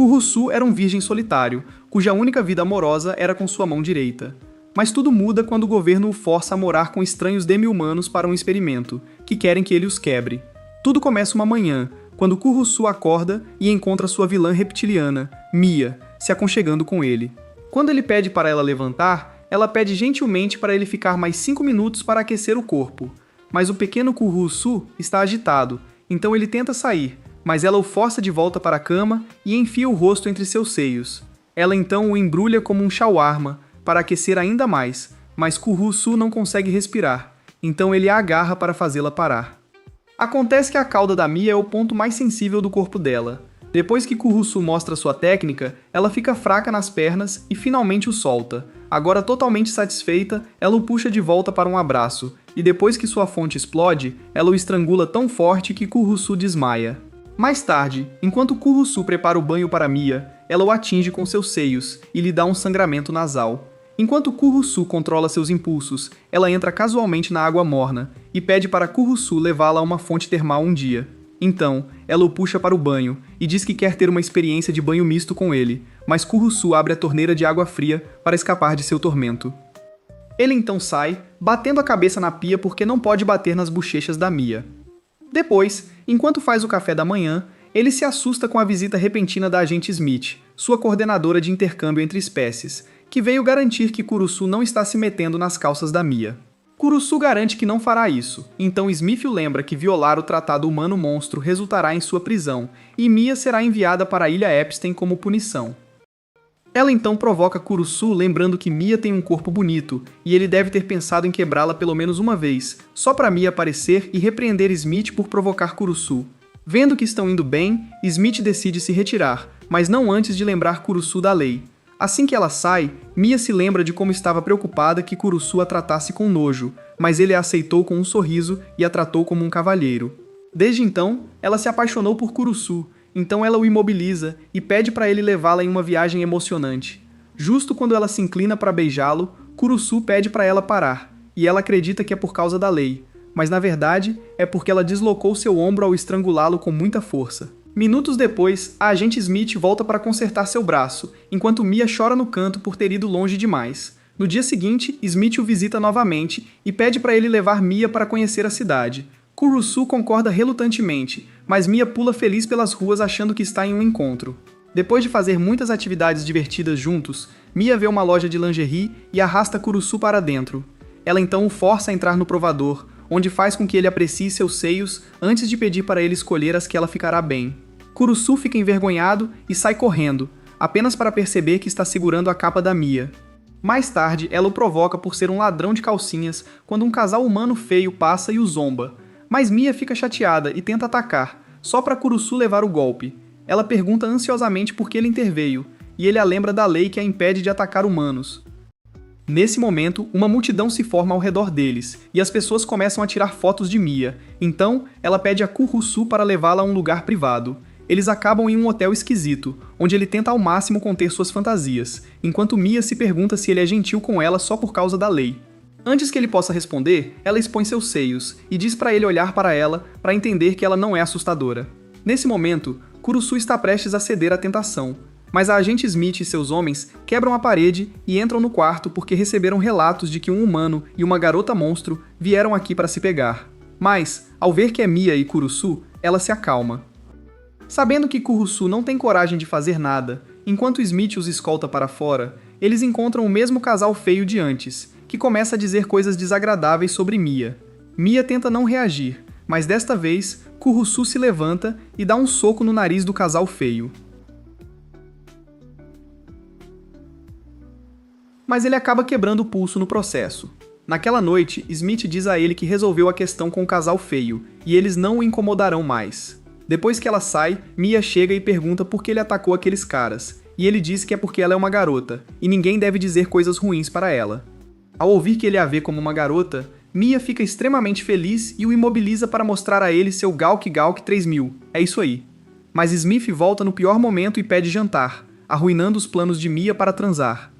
Kurusu era um virgem solitário, cuja única vida amorosa era com sua mão direita. Mas tudo muda quando o governo o força a morar com estranhos demi-humanos para um experimento, que querem que ele os quebre. Tudo começa uma manhã, quando Kurusu acorda e encontra sua vilã reptiliana, Mia, se aconchegando com ele. Quando ele pede para ela levantar, ela pede gentilmente para ele ficar mais 5 minutos para aquecer o corpo. Mas o pequeno Kurusu está agitado, então ele tenta sair, mas ela o força de volta para a cama e enfia o rosto entre seus seios. Ela então o embrulha como um shawarma, para aquecer ainda mais, mas Kurusu não consegue respirar, então ele a agarra para fazê-la parar. Acontece que a cauda da Mia é o ponto mais sensível do corpo dela. Depois que Kurusu mostra sua técnica, ela fica fraca nas pernas e finalmente o solta. Agora totalmente satisfeita, ela o puxa de volta para um abraço, e depois que sua fonte explode, ela o estrangula tão forte que Kurusu desmaia. Mais tarde, enquanto Kurusu prepara o banho para Mia, ela o atinge com seus seios e lhe dá um sangramento nasal. Enquanto Kurusu controla seus impulsos, ela entra casualmente na água morna e pede para Kurusu levá-la a uma fonte termal um dia. Então, ela o puxa para o banho e diz que quer ter uma experiência de banho misto com ele, mas Kurusu abre a torneira de água fria para escapar de seu tormento. Ele então sai, batendo a cabeça na pia porque não pode bater nas bochechas da Mia. Depois, enquanto faz o café da manhã, ele se assusta com a visita repentina da agente Smith, sua coordenadora de intercâmbio entre espécies, que veio garantir que Kurusu não está se metendo nas calças da Mia. Kurusu garante que não fará isso, então Smith o lembra que violar o Tratado Humano-Monstro resultará em sua prisão, e Mia será enviada para a Ilha Epstein como punição. Ela então provoca Kurusu lembrando que Mia tem um corpo bonito, e ele deve ter pensado em quebrá-la pelo menos uma vez, só para Mia aparecer e repreender Smith por provocar Kurusu. Vendo que estão indo bem, Smith decide se retirar, mas não antes de lembrar Kurusu da lei. Assim que ela sai, Mia se lembra de como estava preocupada que Kurusu a tratasse com nojo, mas ele a aceitou com um sorriso e a tratou como um cavalheiro. Desde então, ela se apaixonou por Kurusu, então ela o imobiliza e pede para ele levá-la em uma viagem emocionante. Justo quando ela se inclina para beijá-lo, Kurusu pede para ela parar, e ela acredita que é por causa da lei, mas na verdade é porque ela deslocou seu ombro ao estrangulá-lo com muita força. Minutos depois, a agente Smith volta para consertar seu braço, enquanto Mia chora no canto por ter ido longe demais. No dia seguinte, Smith o visita novamente e pede para ele levar Mia para conhecer a cidade. Kurusu concorda relutantemente, mas Mia pula feliz pelas ruas achando que está em um encontro. Depois de fazer muitas atividades divertidas juntos, Mia vê uma loja de lingerie e arrasta Kurusu para dentro. Ela então o força a entrar no provador, onde faz com que ele aprecie seus seios antes de pedir para ele escolher as que ela ficará bem. Kurusu fica envergonhado e sai correndo, apenas para perceber que está segurando a capa da Mia. Mais tarde, ela o provoca por ser um ladrão de calcinhas quando um casal humano feio passa e o zomba. Mas Mia fica chateada e tenta atacar, só para Kurusu levar o golpe. Ela pergunta ansiosamente por que ele interveio, e ele a lembra da lei que a impede de atacar humanos. Nesse momento, uma multidão se forma ao redor deles, e as pessoas começam a tirar fotos de Mia. Então, ela pede a Kurusu para levá-la a um lugar privado. Eles acabam em um hotel esquisito, onde ele tenta ao máximo conter suas fantasias, enquanto Mia se pergunta se ele é gentil com ela só por causa da lei. Antes que ele possa responder, ela expõe seus seios e diz para ele olhar para ela para entender que ela não é assustadora. Nesse momento, Kurusu está prestes a ceder à tentação, mas a agente Smith e seus homens quebram a parede e entram no quarto porque receberam relatos de que um humano e uma garota monstro vieram aqui para se pegar. Mas, ao ver que é Mia e Kurusu, ela se acalma. Sabendo que Kurusu não tem coragem de fazer nada, enquanto Smith os escolta para fora, eles encontram o mesmo casal feio de antes, que começa a dizer coisas desagradáveis sobre Mia. Mia tenta não reagir, mas desta vez, Kurusu se levanta e dá um soco no nariz do casal feio. Mas ele acaba quebrando o pulso no processo. Naquela noite, Smith diz a ele que resolveu a questão com o casal feio, e eles não o incomodarão mais. Depois que ela sai, Mia chega e pergunta por que ele atacou aqueles caras, e ele diz que é porque ela é uma garota, e ninguém deve dizer coisas ruins para ela. Ao ouvir que ele a vê como uma garota, Mia fica extremamente feliz e o imobiliza para mostrar a ele seu Galk Galk 3000. É isso aí. Mas Smith volta no pior momento e pede jantar, arruinando os planos de Mia para transar.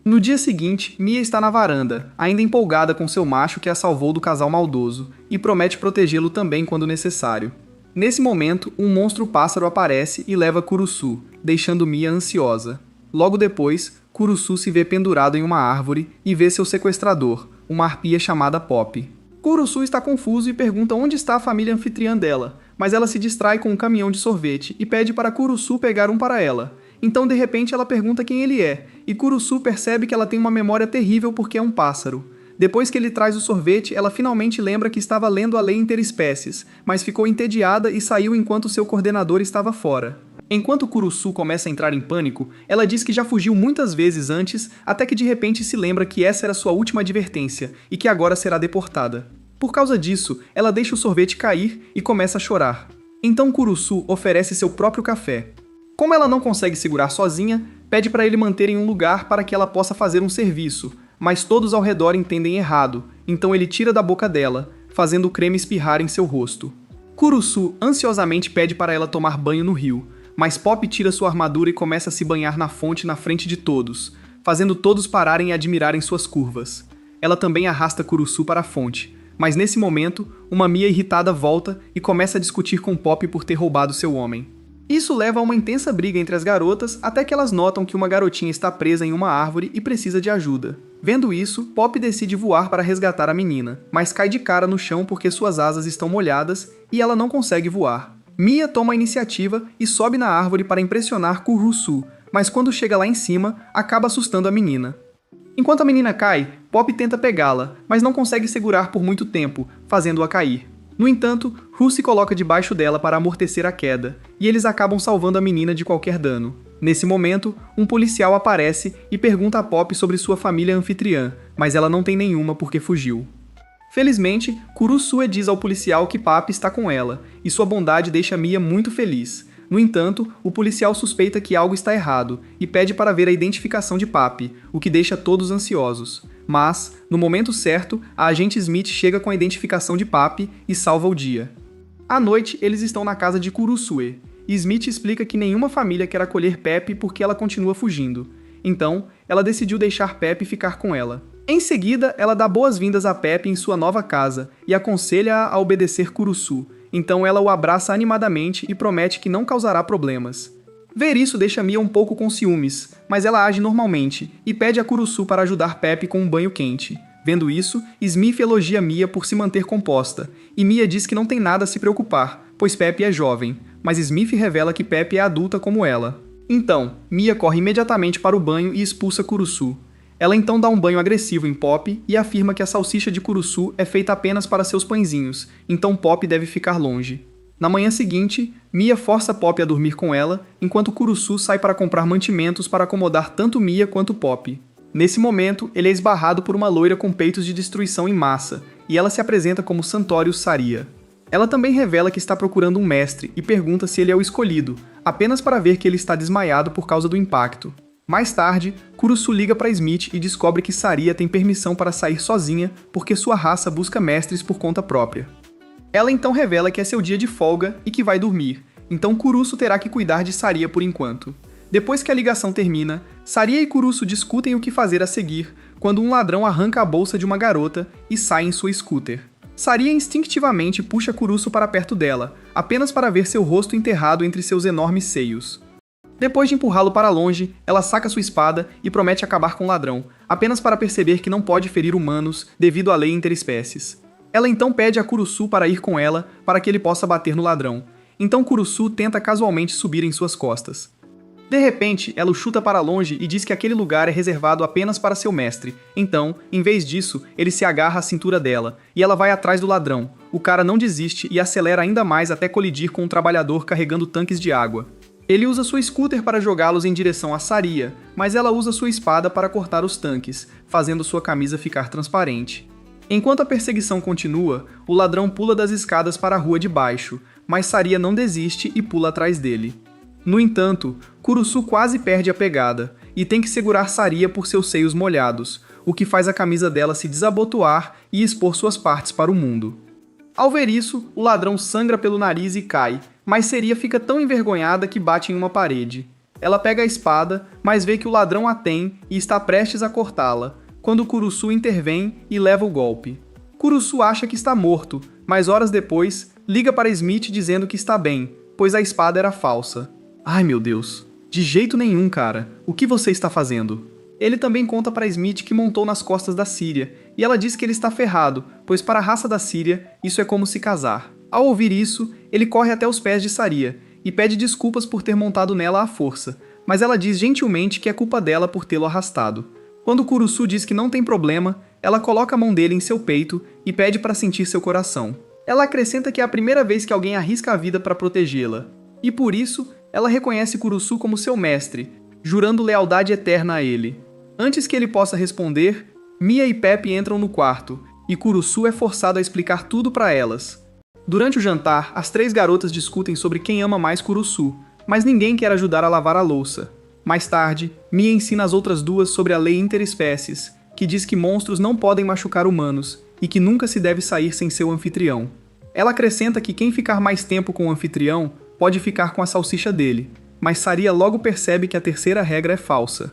No dia seguinte, Mia está na varanda, ainda empolgada com seu macho que a salvou do casal maldoso, e promete protegê-lo também quando necessário. Nesse momento, um monstro-pássaro aparece e leva Kurusu, deixando Mia ansiosa. Logo depois, Kurusu se vê pendurado em uma árvore e vê seu sequestrador, uma arpia chamada Pop. Kurusu está confuso e pergunta onde está a família anfitriã dela, mas ela se distrai com um caminhão de sorvete e pede para Kurusu pegar um para ela. Então, de repente, ela pergunta quem ele é, e Kurusu percebe que ela tem uma memória terrível porque é um pássaro. Depois que ele traz o sorvete, ela finalmente lembra que estava lendo a lei interespécies, mas ficou entediada e saiu enquanto seu coordenador estava fora. Enquanto Kurusu começa a entrar em pânico, ela diz que já fugiu muitas vezes antes, até que de repente se lembra que essa era sua última advertência e que agora será deportada. Por causa disso, ela deixa o sorvete cair e começa a chorar. Então Kurusu oferece seu próprio café. Como ela não consegue segurar sozinha, pede para ele manter em um lugar para que ela possa fazer um serviço, mas todos ao redor entendem errado, então ele tira da boca dela, fazendo o creme espirrar em seu rosto. Kurusu ansiosamente pede para ela tomar banho no rio, mas Pop tira sua armadura e começa a se banhar na fonte na frente de todos, fazendo todos pararem e admirarem suas curvas. Ela também arrasta Kurusu para a fonte, mas nesse momento, uma Mia irritada volta e começa a discutir com Pop por ter roubado seu homem. Isso leva a uma intensa briga entre as garotas até que elas notam que uma garotinha está presa em uma árvore e precisa de ajuda. Vendo isso, Pop decide voar para resgatar a menina, mas cai de cara no chão porque suas asas estão molhadas e ela não consegue voar. Mia toma a iniciativa e sobe na árvore para impressionar Kurusu, mas quando chega lá em cima, acaba assustando a menina. Enquanto a menina cai, Pop tenta pegá-la, mas não consegue segurar por muito tempo, fazendo-a cair. No entanto, Ru se coloca debaixo dela para amortecer a queda, e eles acabam salvando a menina de qualquer dano. Nesse momento, um policial aparece e pergunta a Pop sobre sua família anfitriã, mas ela não tem nenhuma porque fugiu. Felizmente, Kurusu diz ao policial que Pop está com ela, e sua bondade deixa Mia muito feliz. No entanto, o policial suspeita que algo está errado e pede para ver a identificação de Pop, o que deixa todos ansiosos. Mas, no momento certo, a agente Smith chega com a identificação de Pop e salva o dia. À noite, eles estão na casa de Kurusue, e Smith explica que nenhuma família quer acolher Pepe porque ela continua fugindo. Então, ela decidiu deixar Pepe ficar com ela. Em seguida, ela dá boas-vindas a Pepe em sua nova casa e aconselha-a a obedecer Kurusu. Então ela o abraça animadamente e promete que não causará problemas. Ver isso deixa Mia um pouco com ciúmes, mas ela age normalmente e pede a Kurusu para ajudar Pepe com um banho quente. Vendo isso, Smith elogia Mia por se manter composta, e Mia diz que não tem nada a se preocupar, pois Pepe é jovem, mas Smith revela que Pepe é adulta como ela. Então, Mia corre imediatamente para o banho e expulsa Kurusu. Ela então dá um banho agressivo em Pop e afirma que a salsicha de Kurusu é feita apenas para seus pãezinhos, então Pop deve ficar longe. Na manhã seguinte, Mia força Pop a dormir com ela, enquanto Kurusu sai para comprar mantimentos para acomodar tanto Mia quanto Pop. Nesse momento, ele é esbarrado por uma loira com peitos de destruição em massa, e ela se apresenta como Santorius Saria. Ela também revela que está procurando um mestre e pergunta se ele é o escolhido, apenas para ver que ele está desmaiado por causa do impacto. Mais tarde, Kurusu liga para Smith e descobre que Saria tem permissão para sair sozinha porque sua raça busca mestres por conta própria. Ela então revela que é seu dia de folga e que vai dormir, então Kurusu terá que cuidar de Saria por enquanto. Depois que a ligação termina, Saria e Kurusu discutem o que fazer a seguir, quando um ladrão arranca a bolsa de uma garota e sai em sua scooter. Saria instintivamente puxa Kurusu para perto dela, apenas para ver seu rosto enterrado entre seus enormes seios. Depois de empurrá-lo para longe, ela saca sua espada e promete acabar com o ladrão, apenas para perceber que não pode ferir humanos devido à lei interespécies. Ela então pede a Kurusu para ir com ela para que ele possa bater no ladrão. Então Kurusu tenta casualmente subir em suas costas. De repente, ela o chuta para longe e diz que aquele lugar é reservado apenas para seu mestre. Então, em vez disso, ele se agarra à cintura dela, e ela vai atrás do ladrão. O cara não desiste e acelera ainda mais até colidir com um trabalhador carregando tanques de água. Ele usa sua scooter para jogá-los em direção a Saria, mas ela usa sua espada para cortar os tanques, fazendo sua camisa ficar transparente. Enquanto a perseguição continua, o ladrão pula das escadas para a rua de baixo, mas Saria não desiste e pula atrás dele. No entanto, Kurusu quase perde a pegada, e tem que segurar Saria por seus seios molhados, o que faz a camisa dela se desabotoar e expor suas partes para o mundo. Ao ver isso, o ladrão sangra pelo nariz e cai, mas Saria fica tão envergonhada que bate em uma parede. Ela pega a espada, mas vê que o ladrão a tem e está prestes a cortá-la, quando Kurusu intervém e leva o golpe. Kurusu acha que está morto, mas horas depois, Liga para Smith dizendo que está bem, pois a espada era falsa. Ai meu Deus. De jeito nenhum, cara. O que você está fazendo? Ele também conta para Smith que montou nas costas da Síria, e ela diz que ele está ferrado, pois para a raça da Síria, isso é como se casar. Ao ouvir isso, ele corre até os pés de Saria, e pede desculpas por ter montado nela à força, mas ela diz gentilmente que é culpa dela por tê-lo arrastado. Quando Kurusu diz que não tem problema, ela coloca a mão dele em seu peito e pede para sentir seu coração. Ela acrescenta que é a primeira vez que alguém arrisca a vida para protegê-la, e por isso, ela reconhece Kurusu como seu mestre, jurando lealdade eterna a ele. Antes que ele possa responder, Mia e Pepe entram no quarto, e Kurusu é forçado a explicar tudo para elas. Durante o jantar, as 3 garotas discutem sobre quem ama mais Kurusu, mas ninguém quer ajudar a lavar a louça. Mais tarde, Mia ensina as outras 2 sobre a lei interespécies, que diz que monstros não podem machucar humanos, e que nunca se deve sair sem seu anfitrião. Ela acrescenta que quem ficar mais tempo com o anfitrião pode ficar com a salsicha dele, mas Saria logo percebe que a terceira regra é falsa.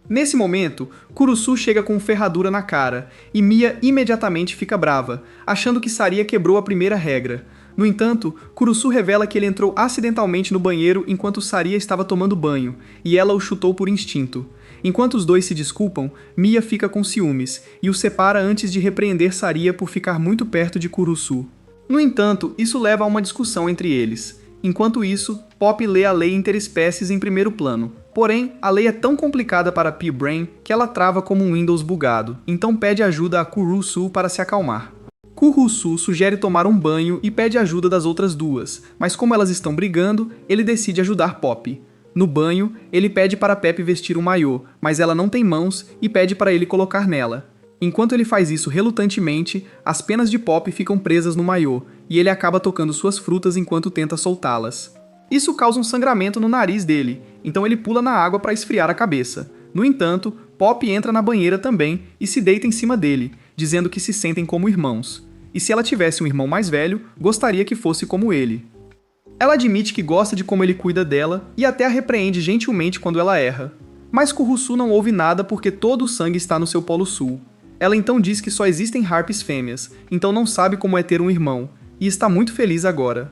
Nesse momento, Kurusu chega com ferradura na cara, e Mia imediatamente fica brava, achando que Saria quebrou a primeira regra. No entanto, Kurusu revela que ele entrou acidentalmente no banheiro enquanto Saria estava tomando banho, e ela o chutou por instinto. Enquanto os 2 se desculpam, Mia fica com ciúmes, e o separa antes de repreender Saria por ficar muito perto de Kurusu. No entanto, isso leva a uma discussão entre eles. Enquanto isso, Pop lê a lei interespécies em primeiro plano. Porém, a lei é tão complicada para P-Brain que ela trava como um Windows bugado, então pede ajuda a Kurusu para se acalmar. Kurusu sugere tomar um banho e pede ajuda das outras 2, mas como elas estão brigando, ele decide ajudar Pop. No banho, ele pede para Pepe vestir um maiô, mas ela não tem mãos e pede para ele colocar nela. Enquanto ele faz isso relutantemente, as penas de Pop ficam presas no maiô, e ele acaba tocando suas frutas enquanto tenta soltá-las. Isso causa um sangramento no nariz dele, então ele pula na água para esfriar a cabeça. No entanto, Pop entra na banheira também e se deita em cima dele, dizendo que se sentem como irmãos. E se ela tivesse um irmão mais velho, gostaria que fosse como ele. Ela admite que gosta de como ele cuida dela e até a repreende gentilmente quando ela erra. Mas Kurusu não ouve nada porque todo o sangue está no seu polo sul. Ela então diz que só existem harpies fêmeas, então não sabe como é ter um irmão, e está muito feliz agora.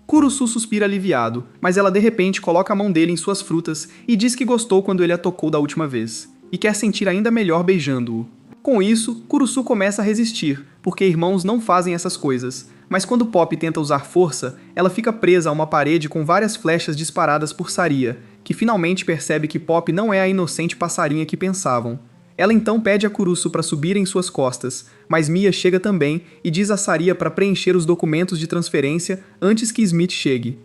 Kurusu suspira aliviado, mas ela de repente coloca a mão dele em suas frutas e diz que gostou quando ele a tocou da última vez, e quer sentir ainda melhor beijando-o. Com isso, Kurusu começa a resistir, porque irmãos não fazem essas coisas, mas quando Pop tenta usar força, ela fica presa a uma parede com várias flechas disparadas por Saria, que finalmente percebe que Pop não é a inocente passarinha que pensavam. Ela então pede a Kurusu para subir em suas costas, mas Mia chega também e diz a Saria para preencher os documentos de transferência antes que Smith chegue.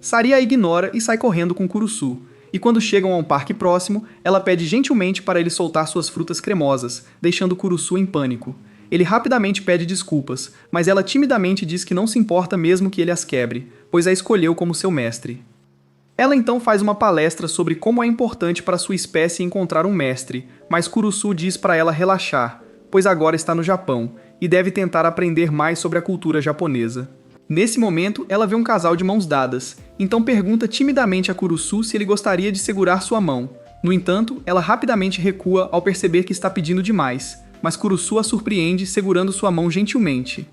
Saria a ignora e sai correndo com Kurusu, e quando chegam a um parque próximo, ela pede gentilmente para ele soltar suas frutas cremosas, deixando Kurusu em pânico. Ele rapidamente pede desculpas, mas ela timidamente diz que não se importa mesmo que ele as quebre, pois a escolheu como seu mestre. Ela então faz uma palestra sobre como é importante para sua espécie encontrar um mestre, mas Kurusu diz para ela relaxar, pois agora está no Japão, e deve tentar aprender mais sobre a cultura japonesa. Nesse momento, ela vê um casal de mãos dadas, então pergunta timidamente a Kurusu se ele gostaria de segurar sua mão. No entanto, ela rapidamente recua ao perceber que está pedindo demais, mas Kurusu a surpreende segurando sua mão gentilmente.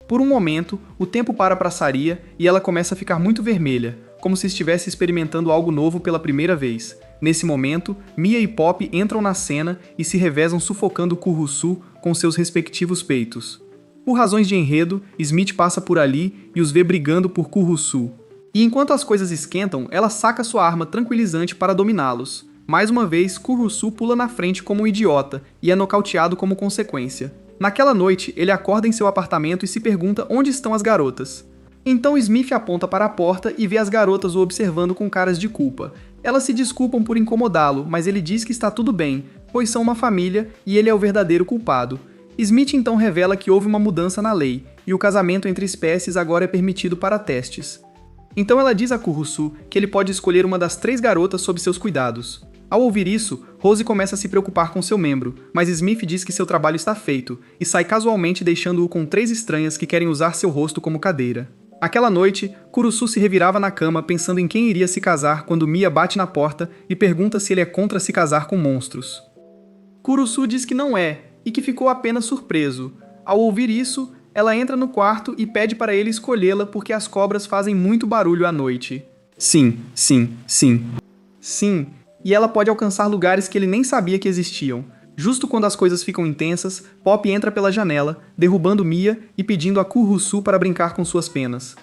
Por um momento, o tempo para Saria e ela começa a ficar muito vermelha, como se estivesse experimentando algo novo pela primeira vez. Nesse momento, Mia e Pop entram na cena e se revezam sufocando Kurusu com seus respectivos peitos. Por razões de enredo, Smith passa por ali e os vê brigando por Kurusu. E enquanto as coisas esquentam, ela saca sua arma tranquilizante para dominá-los. Mais uma vez, Kurusu pula na frente como um idiota e é nocauteado como consequência. Naquela noite, ele acorda em seu apartamento e se pergunta onde estão as garotas. Então Smith aponta para a porta e vê as garotas o observando com caras de culpa. Elas se desculpam por incomodá-lo, mas ele diz que está tudo bem, pois são uma família e ele é o verdadeiro culpado. Smith então revela que houve uma mudança na lei, e o casamento entre espécies agora é permitido para testes. Então ela diz a Kurusu que ele pode escolher uma das 3 garotas sob seus cuidados. Ao ouvir isso, Rose começa a se preocupar com seu membro, mas Smith diz que seu trabalho está feito, e sai casualmente deixando-o com 3 estranhas que querem usar seu rosto como cadeira. Aquela noite, Kurusu se revirava na cama pensando em quem iria se casar quando Mia bate na porta e pergunta se ele é contra se casar com monstros. Kurusu diz que não é, e que ficou apenas surpreso. Ao ouvir isso, Ela entra no quarto e pede para ele escolhê-la porque as cobras fazem muito barulho à noite. Sim, sim, sim. Sim, e ela pode alcançar lugares que ele nem sabia que existiam. Justo quando as coisas ficam intensas, Pop entra pela janela, derrubando Mia e pedindo a Kurusu para brincar com suas penas.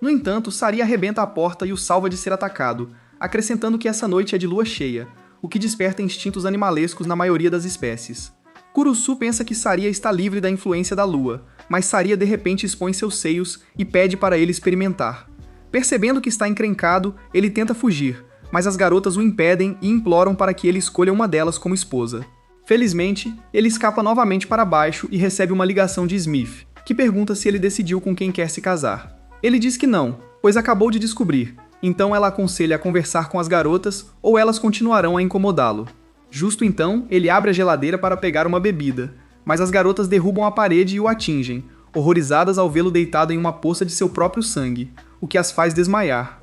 No entanto, Saria arrebenta a porta e o salva de ser atacado, acrescentando que essa noite é de lua cheia, o que desperta instintos animalescos na maioria das espécies. Kurusu pensa que Saria está livre da influência da lua, mas Saria de repente expõe seus seios e pede para ele experimentar. Percebendo que está encrencado, ele tenta fugir, mas as garotas o impedem e imploram para que ele escolha uma delas como esposa. Felizmente, ele escapa novamente para baixo e recebe uma ligação de Smith, que pergunta se ele decidiu com quem quer se casar. Ele diz que não, pois acabou de descobrir, então ela aconselha a conversar com as garotas ou elas continuarão a incomodá-lo. Justo então, ele abre a geladeira para pegar uma bebida, mas as garotas derrubam a parede e o atingem, horrorizadas ao vê-lo deitado em uma poça de seu próprio sangue, o que as faz desmaiar.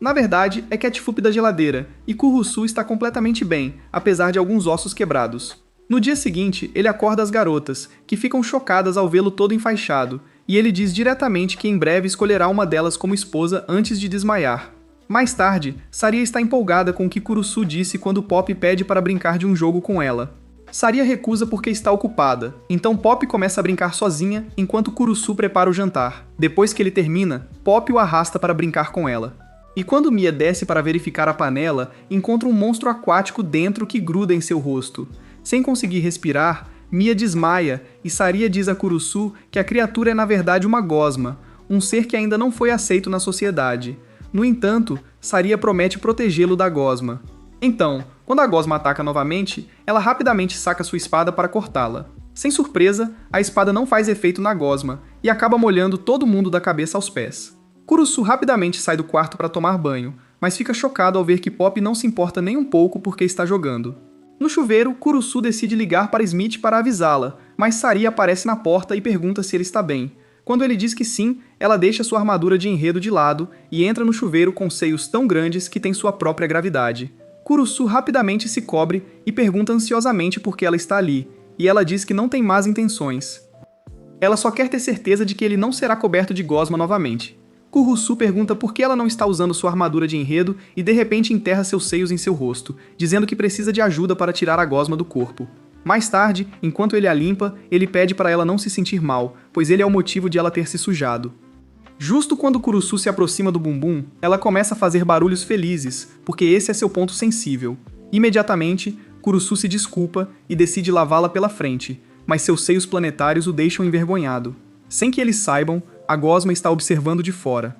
Na verdade, é ketchup da geladeira, e Kurusu está completamente bem, apesar de alguns ossos quebrados. No dia seguinte, ele acorda as garotas, que ficam chocadas ao vê-lo todo enfaixado, e ele diz diretamente que em breve escolherá uma delas como esposa antes de desmaiar. Mais tarde, Saria está empolgada com o que Kurusu disse quando Pop pede para brincar de um jogo com ela. Saria recusa porque está ocupada, então Pop começa a brincar sozinha enquanto Kurusu prepara o jantar. Depois que ele termina, Pop o arrasta para brincar com ela. E quando Mia desce para verificar a panela, encontra um monstro aquático dentro que gruda em seu rosto. Sem conseguir respirar, Mia desmaia e Saria diz a Kurusu que a criatura é na verdade uma gosma, um ser que ainda não foi aceito na sociedade. No entanto, Saria promete protegê-lo da gosma. Então, quando a gosma ataca novamente, ela rapidamente saca sua espada para cortá-la. Sem surpresa, a espada não faz efeito na gosma e acaba molhando todo mundo da cabeça aos pés. Kurusu rapidamente sai do quarto para tomar banho, mas fica chocado ao ver que Pop não se importa nem um pouco porque está jogando. No chuveiro, Kurusu decide ligar para Smith para avisá-la, mas Saria aparece na porta e pergunta se ele está bem. Quando ele diz que sim, ela deixa sua armadura de enredo de lado e entra no chuveiro com seios tão grandes que tem sua própria gravidade. Kurusu rapidamente se cobre e pergunta ansiosamente por que ela está ali, e ela diz que não tem más intenções. Ela só quer ter certeza de que ele não será coberto de gosma novamente. Kurusu pergunta por que ela não está usando sua armadura de enredo e de repente enterra seus seios em seu rosto, dizendo que precisa de ajuda para tirar a gosma do corpo. Mais tarde, enquanto ele a limpa, ele pede para ela não se sentir mal, pois ele é o motivo de ela ter se sujado. Justo quando Kurusu se aproxima do bumbum, ela começa a fazer barulhos felizes, porque esse é seu ponto sensível. Imediatamente, Kurusu se desculpa e decide lavá-la pela frente, mas seus seios planetários o deixam envergonhado. Sem que eles saibam, a gosma está observando de fora.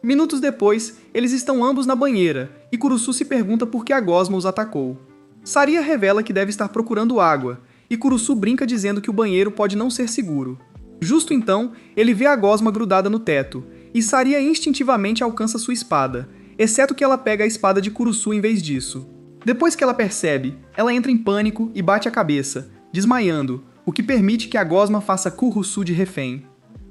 Minutos depois, eles estão ambos na banheira, e Kurusu se pergunta por que a gosma os atacou. Saria revela que deve estar procurando água, e Kurusu brinca dizendo que o banheiro pode não ser seguro. Justo então, ele vê a gosma grudada no teto, e Saria instintivamente alcança sua espada, exceto que ela pega a espada de Kurusu em vez disso. Depois que ela percebe, ela entra em pânico e bate a cabeça, desmaiando, o que permite que a gosma faça Kurusu de refém.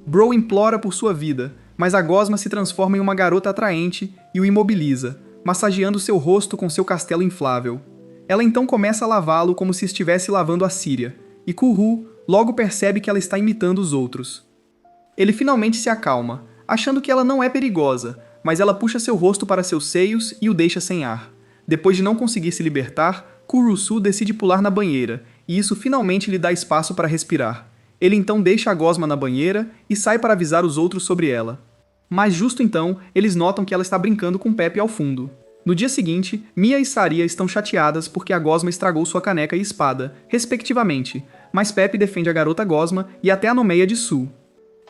Bro implora por sua vida, mas a gosma se transforma em uma garota atraente e o imobiliza, massageando seu rosto com seu castelo inflável. Ela então começa a lavá-lo como se estivesse lavando a Síria, e Kuru logo percebe que ela está imitando os outros. Ele finalmente se acalma, achando que ela não é perigosa, mas ela puxa seu rosto para seus seios e o deixa sem ar. Depois de não conseguir se libertar, Kurusu decide pular na banheira, e isso finalmente lhe dá espaço para respirar. Ele então deixa a gosma na banheira e sai para avisar os outros sobre ela. Mas justo então, eles notam que ela está brincando com Pepe ao fundo. No dia seguinte, Mia e Saria estão chateadas porque a gosma estragou sua caneca e espada, respectivamente, mas Pepe defende a garota gosma e até a nomeia de Su.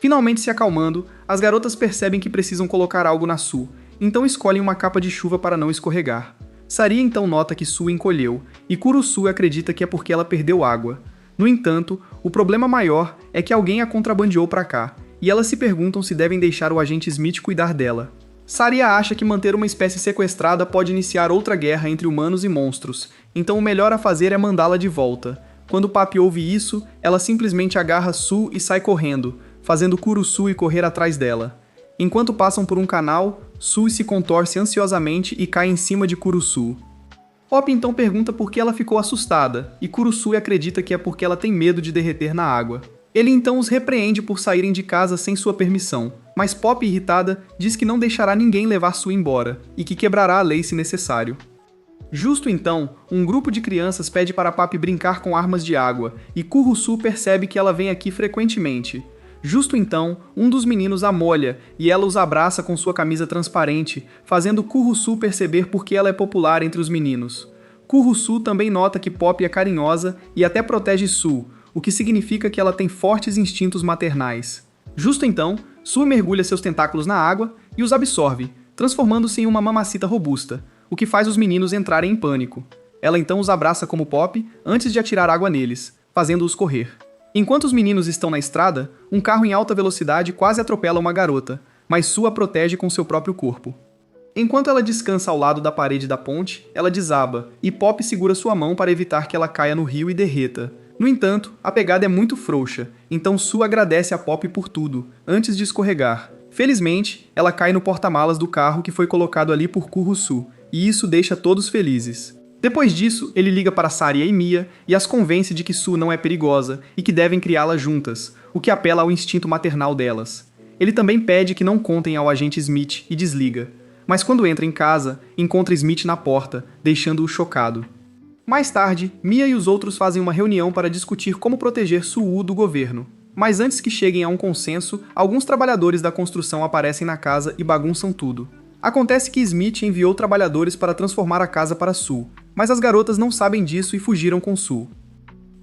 Finalmente se acalmando, as garotas percebem que precisam colocar algo na Su, então escolhem uma capa de chuva para não escorregar. Saria então nota que Su encolheu, e Kurusu acredita que é porque ela perdeu água. No entanto, o problema maior é que alguém a contrabandeou para cá, e elas se perguntam se devem deixar o agente Smith cuidar dela. Saria acha que manter uma espécie sequestrada pode iniciar outra guerra entre humanos e monstros, então o melhor a fazer é mandá-la de volta. Quando Papi ouve isso, ela simplesmente agarra Su e sai correndo, fazendo Kurusu ir correr atrás dela. Enquanto passam por um canal, Su se contorce ansiosamente e cai em cima de Kurusu. Pop então pergunta por que ela ficou assustada, e Kurusu acredita que é porque ela tem medo de derreter na água. Ele então os repreende por saírem de casa sem sua permissão, mas Pop, irritada, diz que não deixará ninguém levar Sue embora e que quebrará a lei se necessário. Justo então, um grupo de crianças pede para Papi brincar com armas de água, e Kurusu percebe que ela vem aqui frequentemente. Justo então, um dos meninos a molha, e ela os abraça com sua camisa transparente, fazendo Kurusu perceber por que ela é popular entre os meninos. Kurusu também nota que Pop é carinhosa e até protege Sue, o que significa que ela tem fortes instintos maternais. Justo então, Sue mergulha seus tentáculos na água e os absorve, transformando-se em uma mamacita robusta, o que faz os meninos entrarem em pânico. Ela então os abraça como Pop antes de atirar água neles, fazendo-os correr. Enquanto os meninos estão na estrada, um carro em alta velocidade quase atropela uma garota, mas Sue a protege com seu próprio corpo. Enquanto ela descansa ao lado da parede da ponte, ela desaba, e Pop segura sua mão para evitar que ela caia no rio e derreta. No entanto, a pegada é muito frouxa, então Sue agradece a Pop por tudo, antes de escorregar. Felizmente, ela cai no porta-malas do carro que foi colocado ali por Kurusu, e isso deixa todos felizes. Depois disso, ele liga para Saria e Mia e as convence de que Sue não é perigosa e que devem criá-la juntas, o que apela ao instinto maternal delas. Ele também pede que não contem ao agente Smith e desliga. Mas quando entra em casa, encontra Smith na porta, deixando-o chocado. Mais tarde, Mia e os outros fazem uma reunião para discutir como proteger Sue do governo. Mas antes que cheguem a um consenso, alguns trabalhadores da construção aparecem na casa e bagunçam tudo. Acontece que Smith enviou trabalhadores para transformar a casa para Sue, mas as garotas não sabem disso e fugiram com Sue.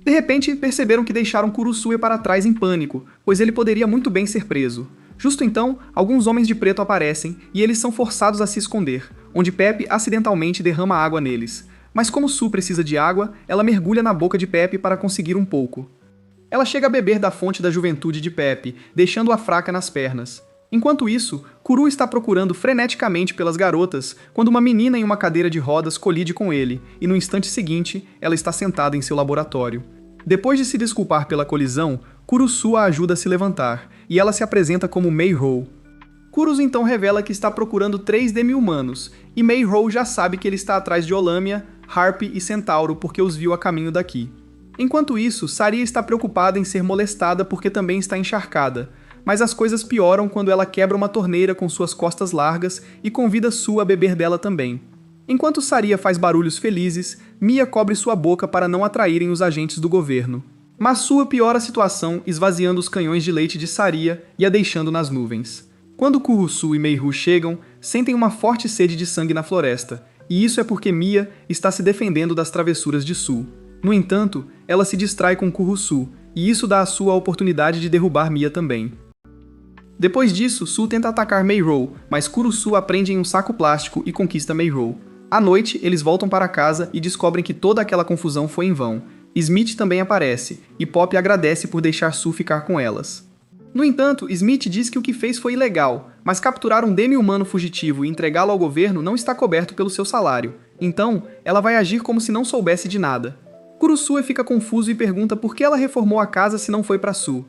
De repente, perceberam que deixaram Kurusu para trás em pânico, pois ele poderia muito bem ser preso. Justo então, alguns homens de preto aparecem e eles são forçados a se esconder, onde Pepe acidentalmente derrama água neles. Mas como Sue precisa de água, ela mergulha na boca de Pepe para conseguir um pouco. Ela chega a beber da fonte da juventude de Pepe, deixando-a fraca nas pernas. Enquanto isso, Kuru está procurando freneticamente pelas garotas quando uma menina em uma cadeira de rodas colide com ele, e no instante seguinte, ela está sentada em seu laboratório. Depois de se desculpar pela colisão, Kurusu a ajuda a se levantar, e ela se apresenta como Mei-Ho. Kurus então revela que está procurando 3 demi-humanos, e Mei-Ho já sabe que ele está atrás de Olamia, Harpy e Centauro porque os viu a caminho daqui. Enquanto isso, Saria está preocupada em ser molestada porque também está encharcada, mas as coisas pioram quando ela quebra uma torneira com suas costas largas e convida Sue a beber dela também. Enquanto Saria faz barulhos felizes, Mia cobre sua boca para não atraírem os agentes do governo. Mas Sue piora a situação esvaziando os canhões de leite de Saria e a deixando nas nuvens. Quando Kurusu e Mei-Hu chegam, sentem uma forte sede de sangue na floresta, e isso é porque Mia está se defendendo das travessuras de Sue. No entanto, ela se distrai com Kurusu, e isso dá a Sue a oportunidade de derrubar Mia também. Depois disso, Sue tenta atacar Mei-Ho, mas Kurusu a prende em um saco plástico e conquista Mei-Ho. À noite, eles voltam para casa e descobrem que toda aquela confusão foi em vão. Smith também aparece, e Pop agradece por deixar Sue ficar com elas. No entanto, Smith diz que o que fez foi ilegal, mas capturar um demi-humano fugitivo e entregá-lo ao governo não está coberto pelo seu salário. Então, ela vai agir como se não soubesse de nada. Kurusu fica confuso e pergunta por que ela reformou a casa se não foi para Sue.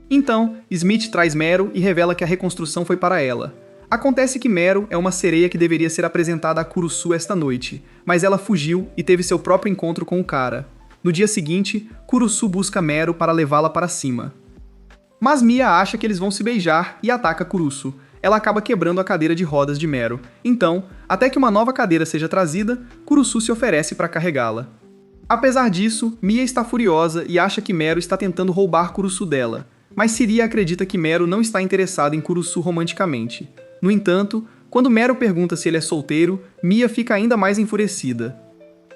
Então, Smith traz Meru e revela que a reconstrução foi para ela. Acontece que Meru é uma sereia que deveria ser apresentada a Kurusu esta noite, mas ela fugiu e teve seu próprio encontro com o cara. No dia seguinte, Kurusu busca Meru para levá-la para cima. Mas Mia acha que eles vão se beijar e ataca Kurusu. Ela acaba quebrando a cadeira de rodas de Meru. Então, até que uma nova cadeira seja trazida, Kurusu se oferece para carregá-la. Apesar disso, Mia está furiosa e acha que Meru está tentando roubar Kurusu dela. Mas Saria acredita que Meru não está interessado em Kurusu romanticamente. No entanto, quando Meru pergunta se ele é solteiro, Mia fica ainda mais enfurecida.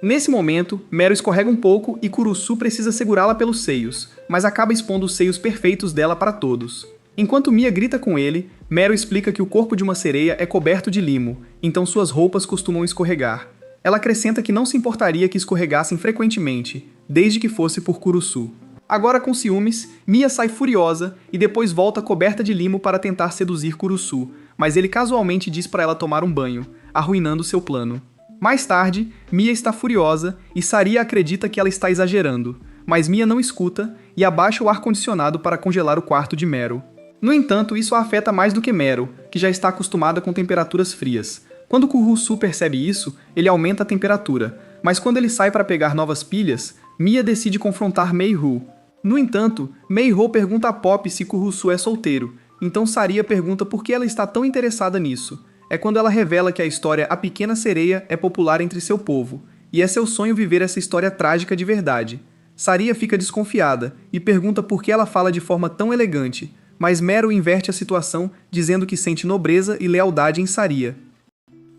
Nesse momento, Meru escorrega um pouco e Kurusu precisa segurá-la pelos seios, mas acaba expondo os seios perfeitos dela para todos. Enquanto Mia grita com ele, Meru explica que o corpo de uma sereia é coberto de limo, então suas roupas costumam escorregar. Ela acrescenta que não se importaria que escorregassem frequentemente, desde que fosse por Kurusu. Agora com ciúmes, Mia sai furiosa e depois volta coberta de limo para tentar seduzir Kurusu, mas ele casualmente diz para ela tomar um banho, arruinando seu plano. Mais tarde, Mia está furiosa e Saria acredita que ela está exagerando, mas Mia não escuta e abaixa o ar-condicionado para congelar o quarto de Meru. No entanto, isso a afeta mais do que Meru, que já está acostumada com temperaturas frias. Quando Kurusu percebe isso, ele aumenta a temperatura, mas quando ele sai para pegar novas pilhas, Mia decide confrontar Mei-Hu. No entanto, Mei-ho pergunta a Pop se Kurusu é solteiro, então Saria pergunta por que ela está tão interessada nisso. É quando ela revela que a história A Pequena Sereia é popular entre seu povo, e é seu sonho viver essa história trágica de verdade. Saria fica desconfiada e pergunta por que ela fala de forma tão elegante, mas Meru inverte a situação dizendo que sente nobreza e lealdade em Saria.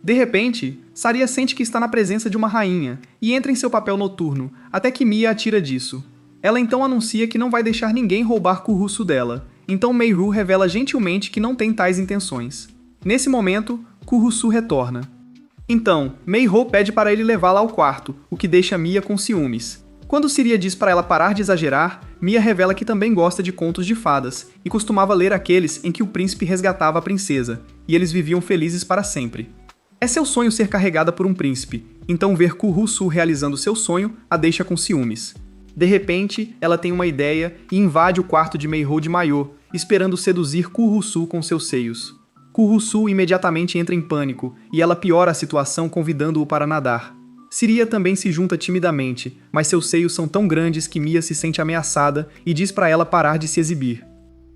De repente, Saria sente que está na presença de uma rainha e entra em seu papel noturno, até que Mia a tira disso. Ela então anuncia que não vai deixar ninguém roubar Kurusu dela, então Mei-ru revela gentilmente que não tem tais intenções. Nesse momento, Kurusu retorna. Então, Mei-ho pede para ele levá-la ao quarto, o que deixa Mia com ciúmes. Quando Saria diz para ela parar de exagerar, Mia revela que também gosta de contos de fadas e costumava ler aqueles em que o príncipe resgatava a princesa, e eles viviam felizes para sempre. É seu sonho ser carregada por um príncipe, então ver Kurusu realizando seu sonho a deixa com ciúmes. De repente, ela tem uma ideia e invade o quarto de Mei-ho de maiô, esperando seduzir Kurusu com seus seios. Kurusu imediatamente entra em pânico, e ela piora a situação convidando-o para nadar. Saria também se junta timidamente, mas seus seios são tão grandes que Mia se sente ameaçada e diz para ela parar de se exibir.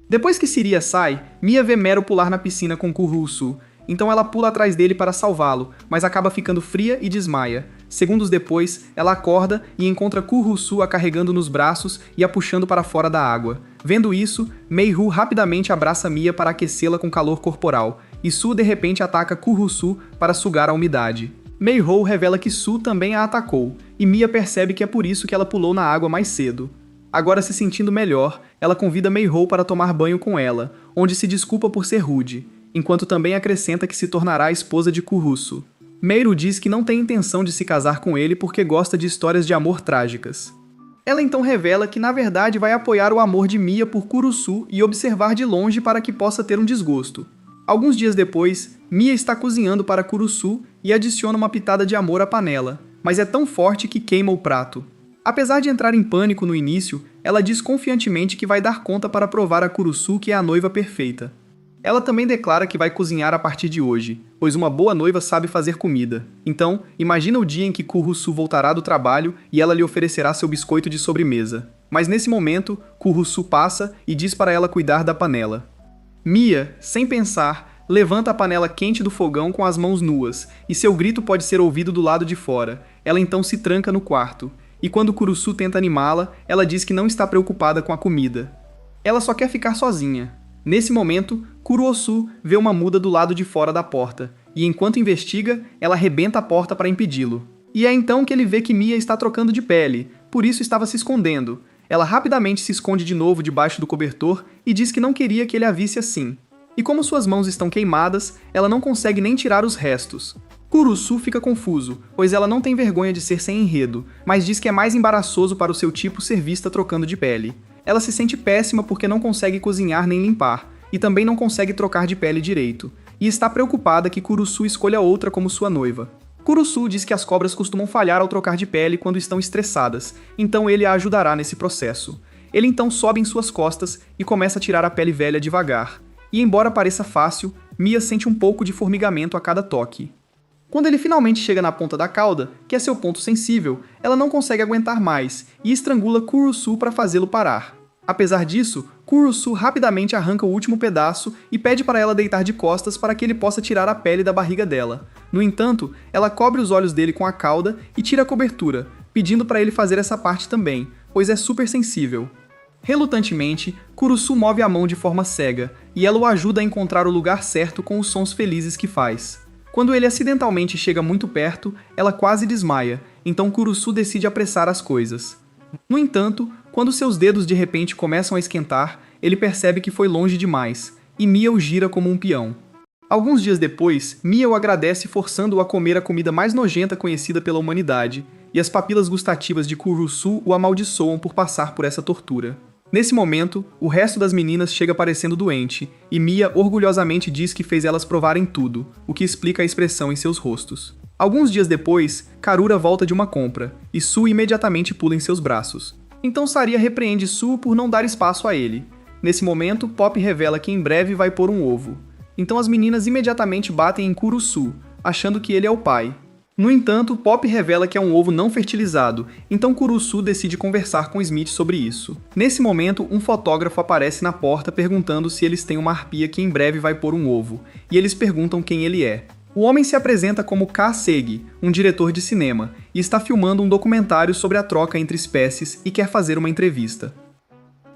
Depois que Saria sai, Mia vê Meru pular na piscina com Kurusu, então ela pula atrás dele para salvá-lo, mas acaba ficando fria e desmaia. Segundos depois, ela acorda e encontra Kurusu a carregando nos braços e a puxando para fora da água. Vendo isso, Mei-ru rapidamente abraça Mia para aquecê-la com calor corporal, e Su de repente ataca Kurusu para sugar a umidade. Mei-ho revela que Su também a atacou, e Mia percebe que é por isso que ela pulou na água mais cedo. Agora se sentindo melhor, ela convida Mei-ho para tomar banho com ela, onde se desculpa por ser rude, enquanto também acrescenta que se tornará a esposa de Kurusu. Meru diz que não tem intenção de se casar com ele porque gosta de histórias de amor trágicas. Ela então revela que na verdade vai apoiar o amor de Mia por Kurusu e observar de longe para que possa ter um desgosto. Alguns dias depois, Mia está cozinhando para Kurusu e adiciona uma pitada de amor à panela, mas é tão forte que queima o prato. Apesar de entrar em pânico no início, ela diz confiantemente que vai dar conta para provar a Kurusu que é a noiva perfeita. Ela também declara que vai cozinhar a partir de hoje, pois uma boa noiva sabe fazer comida. Então, imagina o dia em que Kurusu voltará do trabalho e ela lhe oferecerá seu biscoito de sobremesa. Mas nesse momento, Kurusu passa e diz para ela cuidar da panela. Mia, sem pensar, levanta a panela quente do fogão com as mãos nuas, e seu grito pode ser ouvido do lado de fora. Ela então se tranca no quarto, e quando Kurusu tenta animá-la, ela diz que não está preocupada com a comida. Ela só quer ficar sozinha. Nesse momento, Kurusu vê uma muda do lado de fora da porta, e enquanto investiga, ela arrebenta a porta para impedi-lo. E é então que ele vê que Mia está trocando de pele, por isso estava se escondendo. Ela rapidamente se esconde de novo debaixo do cobertor e diz que não queria que ele a visse assim. E como suas mãos estão queimadas, ela não consegue nem tirar os restos. Kurusu fica confuso, pois ela não tem vergonha de ser sem enredo, mas diz que é mais embaraçoso para o seu tipo ser vista trocando de pele. Ela se sente péssima porque não consegue cozinhar nem limpar, e também não consegue trocar de pele direito, e está preocupada que Kurusu escolha outra como sua noiva. Kurusu diz que as cobras costumam falhar ao trocar de pele quando estão estressadas, então ele a ajudará nesse processo. Ele então sobe em suas costas e começa a tirar a pele velha devagar, e embora pareça fácil, Mia sente um pouco de formigamento a cada toque. Quando ele finalmente chega na ponta da cauda, que é seu ponto sensível, ela não consegue aguentar mais e estrangula Kurusu para fazê-lo parar. Apesar disso, Kurusu rapidamente arranca o último pedaço e pede para ela deitar de costas para que ele possa tirar a pele da barriga dela. No entanto, ela cobre os olhos dele com a cauda e tira a cobertura, pedindo para ele fazer essa parte também, pois é super sensível. Relutantemente, Kurusu move a mão de forma cega, e ela o ajuda a encontrar o lugar certo com os sons felizes que faz. Quando ele acidentalmente chega muito perto, ela quase desmaia, então Kurusu decide apressar as coisas. No entanto, quando seus dedos de repente começam a esquentar, ele percebe que foi longe demais, e Mia o gira como um peão. Alguns dias depois, Mia o agradece forçando-o a comer a comida mais nojenta conhecida pela humanidade, e as papilas gustativas de Kurusu o amaldiçoam por passar por essa tortura. Nesse momento, o resto das meninas chega parecendo doente, e Mia orgulhosamente diz que fez elas provarem tudo, o que explica a expressão em seus rostos. Alguns dias depois, Karura volta de uma compra, e Su imediatamente pula em seus braços. Então Saria repreende Su por não dar espaço a ele. Nesse momento, Pop revela que em breve vai pôr um ovo. Então as meninas imediatamente batem em Kurusu, achando que ele é o pai. No entanto, Pop revela que é um ovo não fertilizado, então Kurusu decide conversar com Smith sobre isso. Nesse momento, um fotógrafo aparece na porta perguntando se eles têm uma arpia que em breve vai pôr um ovo, e eles perguntam quem ele é. O homem se apresenta como Kasegi, um diretor de cinema, e está filmando um documentário sobre a troca entre espécies e quer fazer uma entrevista.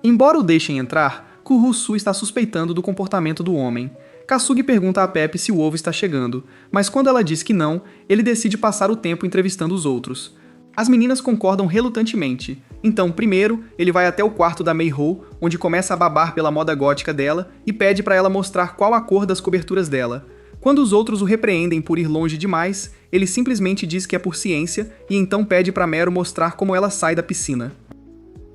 Embora o deixem entrar, Kurusu está suspeitando do comportamento do homem. Kasugi pergunta a Pepe se o ovo está chegando, mas quando ela diz que não, ele decide passar o tempo entrevistando os outros. As meninas concordam relutantemente, então primeiro ele vai até o quarto da Mei-ho, onde começa a babar pela moda gótica dela e pede para ela mostrar qual a cor das coberturas dela. Quando os outros o repreendem por ir longe demais, ele simplesmente diz que é por ciência e então pede para Mero mostrar como ela sai da piscina.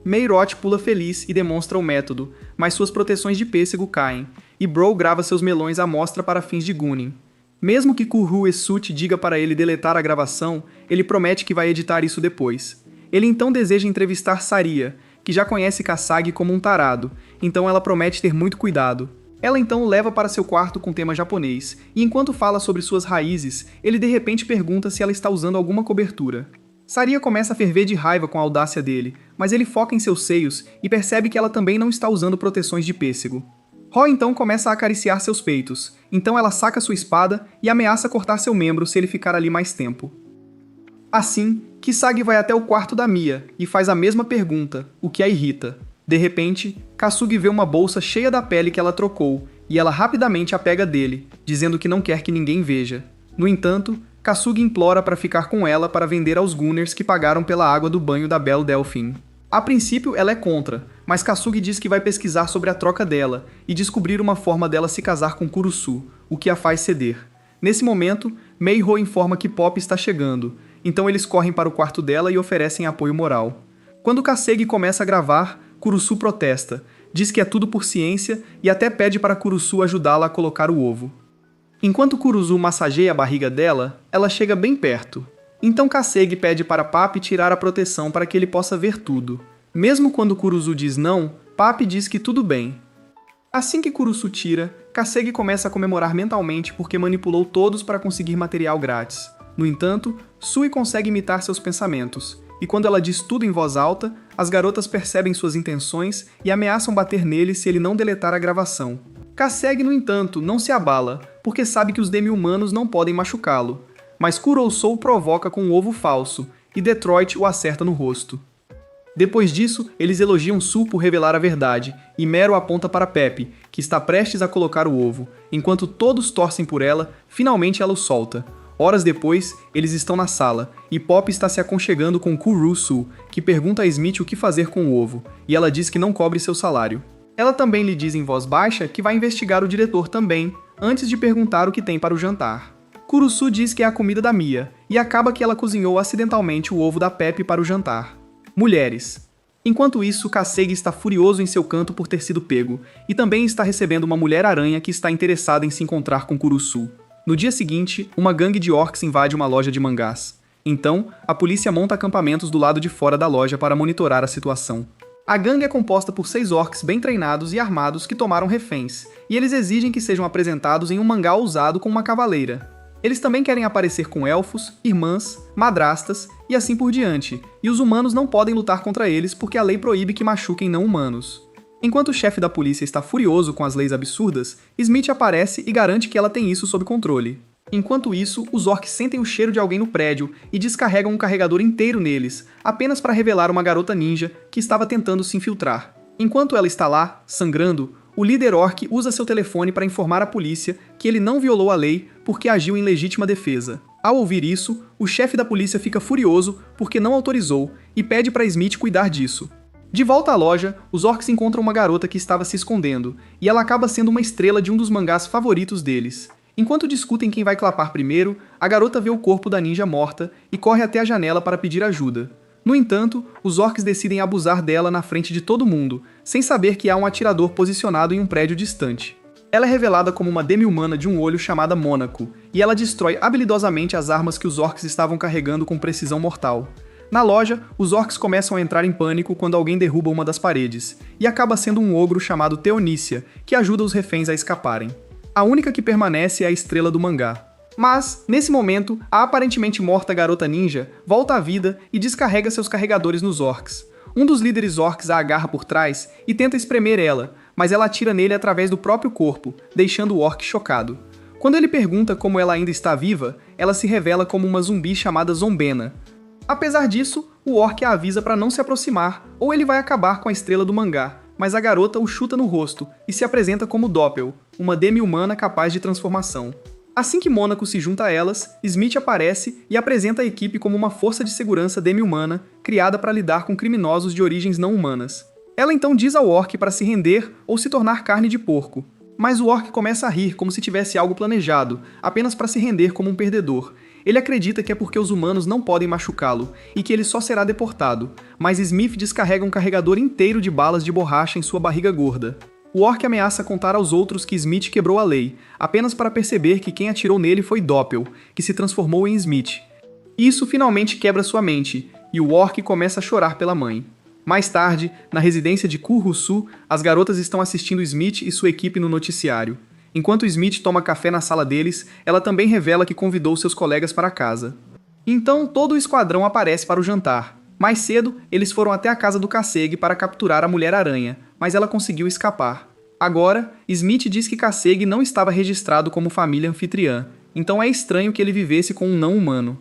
Meirot pula feliz e demonstra o método, mas suas proteções de pêssego caem, e Bro grava seus melões à mostra para fins de Gooning. Mesmo que Kuru Esut diga para ele deletar a gravação, ele promete que vai editar isso depois. Ele então deseja entrevistar Saria, que já conhece Kasagi como um tarado, então ela promete ter muito cuidado. Ela então o leva para seu quarto com tema japonês, e enquanto fala sobre suas raízes, ele de repente pergunta se ela está usando alguma cobertura. Saria começa a ferver de raiva com a audácia dele, mas ele foca em seus seios e percebe que ela também não está usando proteções de pêssego. Ro então começa a acariciar seus peitos, então ela saca sua espada e ameaça cortar seu membro se ele ficar ali mais tempo. Assim, Kisagi vai até o quarto da Mia e faz a mesma pergunta, o que a irrita. De repente, Kasugi vê uma bolsa cheia da pele que ela trocou, e ela rapidamente a pega dele, dizendo que não quer que ninguém veja. No entanto, Kasugi implora para ficar com ela para vender aos Gunners que pagaram pela água do banho da Belle Delphine. A princípio, ela é contra, mas Kasugi diz que vai pesquisar sobre a troca dela e descobrir uma forma dela se casar com Kurusu, o que a faz ceder. Nesse momento, Mei-ho informa que Pop está chegando, então eles correm para o quarto dela e oferecem apoio moral. Quando Kasegi começa a gravar, Kurusu protesta, diz que é tudo por ciência e até pede para Kurusu ajudá-la a colocar o ovo. Enquanto Kurusu massageia a barriga dela, ela chega bem perto. Então Kasegi pede para Papi tirar a proteção para que ele possa ver tudo. Mesmo quando Kurusu diz não, Papi diz que tudo bem. Assim que Kurusu tira, Kasegi começa a comemorar mentalmente porque manipulou todos para conseguir material grátis. No entanto, Sui consegue imitar seus pensamentos, e quando ela diz tudo em voz alta, as garotas percebem suas intenções e ameaçam bater nele se ele não deletar a gravação. Kasegi, no entanto, não se abala, porque sabe que os demi-humanos não podem machucá-lo. Mas Kurousou o provoca com um ovo falso, e Detroit o acerta no rosto. Depois disso, eles elogiam Su por revelar a verdade, e Mero aponta para Pepe, que está prestes a colocar o ovo. Enquanto todos torcem por ela, finalmente ela o solta. Horas depois, eles estão na sala, e Pop está se aconchegando com Kurusu, que pergunta a Smith o que fazer com o ovo, e ela diz que não cobre seu salário. Ela também lhe diz em voz baixa que vai investigar o diretor também, antes de perguntar o que tem para o jantar. Kurusu diz que é a comida da Mia, e acaba que ela cozinhou acidentalmente o ovo da Pepe para o jantar. Mulheres. Enquanto isso, Kasegi está furioso em seu canto por ter sido pego, e também está recebendo uma mulher-aranha que está interessada em se encontrar com Kurusu. No dia seguinte, uma gangue de orcs invade uma loja de mangás. Então, a polícia monta acampamentos do lado de fora da loja para monitorar a situação. A gangue é composta por 6 orcs bem treinados e armados que tomaram reféns, e eles exigem que sejam apresentados em um mangá ousado com uma cavaleira. Eles também querem aparecer com elfos, irmãs, madrastas e assim por diante, e os humanos não podem lutar contra eles porque a lei proíbe que machuquem não-humanos. Enquanto o chefe da polícia está furioso com as leis absurdas, Smith aparece e garante que ela tem isso sob controle. Enquanto isso, os orcs sentem o cheiro de alguém no prédio e descarregam um carregador inteiro neles, apenas para revelar uma garota ninja que estava tentando se infiltrar. Enquanto ela está lá, sangrando, o líder orc usa seu telefone para informar a polícia que ele não violou a lei porque agiu em legítima defesa. Ao ouvir isso, o chefe da polícia fica furioso porque não autorizou e pede para Smith cuidar disso. De volta à loja, os orcs encontram uma garota que estava se escondendo, e ela acaba sendo uma estrela de um dos mangás favoritos deles. Enquanto discutem quem vai clapar primeiro, a garota vê o corpo da ninja morta e corre até a janela para pedir ajuda. No entanto, os orcs decidem abusar dela na frente de todo mundo, sem saber que há um atirador posicionado em um prédio distante. Ela é revelada como uma demi-humana de um olho chamada Mônaco, e ela destrói habilidosamente as armas que os orcs estavam carregando com precisão mortal. Na loja, os orcs começam a entrar em pânico quando alguém derruba uma das paredes, e acaba sendo um ogro chamado Teonícia, que ajuda os reféns a escaparem. A única que permanece é a estrela do mangá. Mas, nesse momento, a aparentemente morta garota ninja volta à vida e descarrega seus carregadores nos orcs. Um dos líderes orcs a agarra por trás e tenta espremer ela, mas ela atira nele através do próprio corpo, deixando o orc chocado. Quando ele pergunta como ela ainda está viva, ela se revela como uma zumbi chamada Zombena. Apesar disso, o orc a avisa para não se aproximar, ou ele vai acabar com a estrela do mangá, mas a garota o chuta no rosto e se apresenta como Doppel, uma demi-humana capaz de transformação. Assim que Mônaco se junta a elas, Smith aparece e apresenta a equipe como uma força de segurança demi-humana criada para lidar com criminosos de origens não humanas. Ela então diz ao orc para se render ou se tornar carne de porco. Mas o orc começa a rir como se tivesse algo planejado, apenas para se render como um perdedor. Ele acredita que é porque os humanos não podem machucá-lo e que ele só será deportado, mas Smith descarrega um carregador inteiro de balas de borracha em sua barriga gorda. O orc ameaça contar aos outros que Smith quebrou a lei, apenas para perceber que quem atirou nele foi Doppel, que se transformou em Smith. Isso finalmente quebra sua mente, e o orc começa a chorar pela mãe. Mais tarde, na residência de Kurrusu, as garotas estão assistindo Smith e sua equipe no noticiário. Enquanto Smith toma café na sala deles, ela também revela que convidou seus colegas para casa. Então, todo o esquadrão aparece para o jantar. Mais cedo, eles foram até a casa do Kasegi para capturar a Mulher-Aranha, mas ela conseguiu escapar. Agora, Smith diz que Kasegi não estava registrado como família anfitriã, então é estranho que ele vivesse com um não-humano.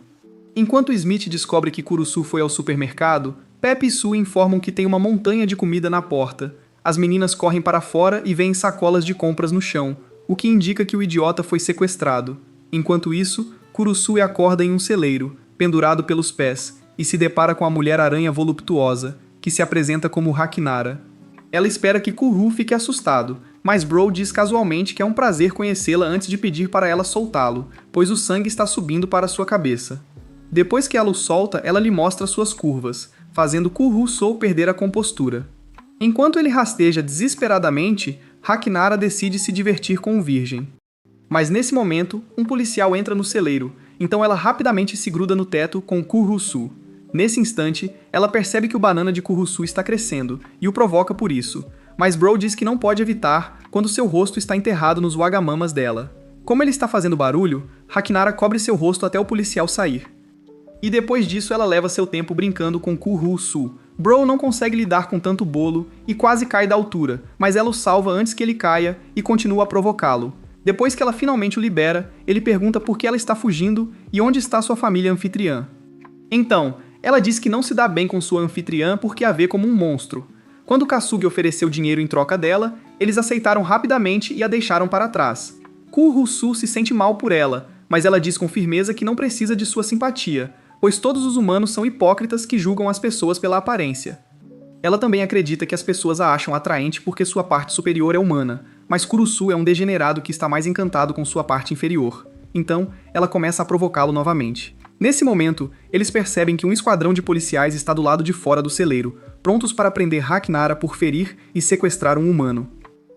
Enquanto Smith descobre que Kurusu foi ao supermercado, Pepe e Sue informam que tem uma montanha de comida na porta. As meninas correm para fora e veem sacolas de compras no chão, o que indica que o idiota foi sequestrado. Enquanto isso, Kurusu acorda em um celeiro, pendurado pelos pés, e se depara com a Mulher-Aranha voluptuosa, que se apresenta como Hakinara. Ela espera que Kuru fique assustado, mas Bro diz casualmente que é um prazer conhecê-la antes de pedir para ela soltá-lo, pois o sangue está subindo para sua cabeça. Depois que ela o solta, ela lhe mostra suas curvas, fazendo Kurusu perder a compostura. Enquanto ele rasteja desesperadamente, Hakinara decide se divertir com o virgem. Mas nesse momento, um policial entra no celeiro, então ela rapidamente se gruda no teto com Kurusu. Nesse instante, ela percebe que o banana de Kurusu está crescendo, e o provoca por isso, mas Bro diz que não pode evitar quando seu rosto está enterrado nos wagamamas dela. Como ele está fazendo barulho, Hakinara cobre seu rosto até o policial sair. E depois disso ela leva seu tempo brincando com Kurusu. Bro não consegue lidar com tanto bolo e quase cai da altura, mas ela o salva antes que ele caia e continua a provocá-lo. Depois que ela finalmente o libera, ele pergunta por que ela está fugindo e onde está sua família anfitriã. Então, ela diz que não se dá bem com sua anfitriã porque a vê como um monstro. Quando Kasugi ofereceu dinheiro em troca dela, eles aceitaram rapidamente e a deixaram para trás. Kurusu se sente mal por ela, mas ela diz com firmeza que não precisa de sua simpatia, pois todos os humanos são hipócritas que julgam as pessoas pela aparência. Ela também acredita que as pessoas a acham atraente porque sua parte superior é humana, mas Kurusu é um degenerado que está mais encantado com sua parte inferior. Então, ela começa a provocá-lo novamente. Nesse momento, eles percebem que um esquadrão de policiais está do lado de fora do celeiro, prontos para prender Hakinara por ferir e sequestrar um humano.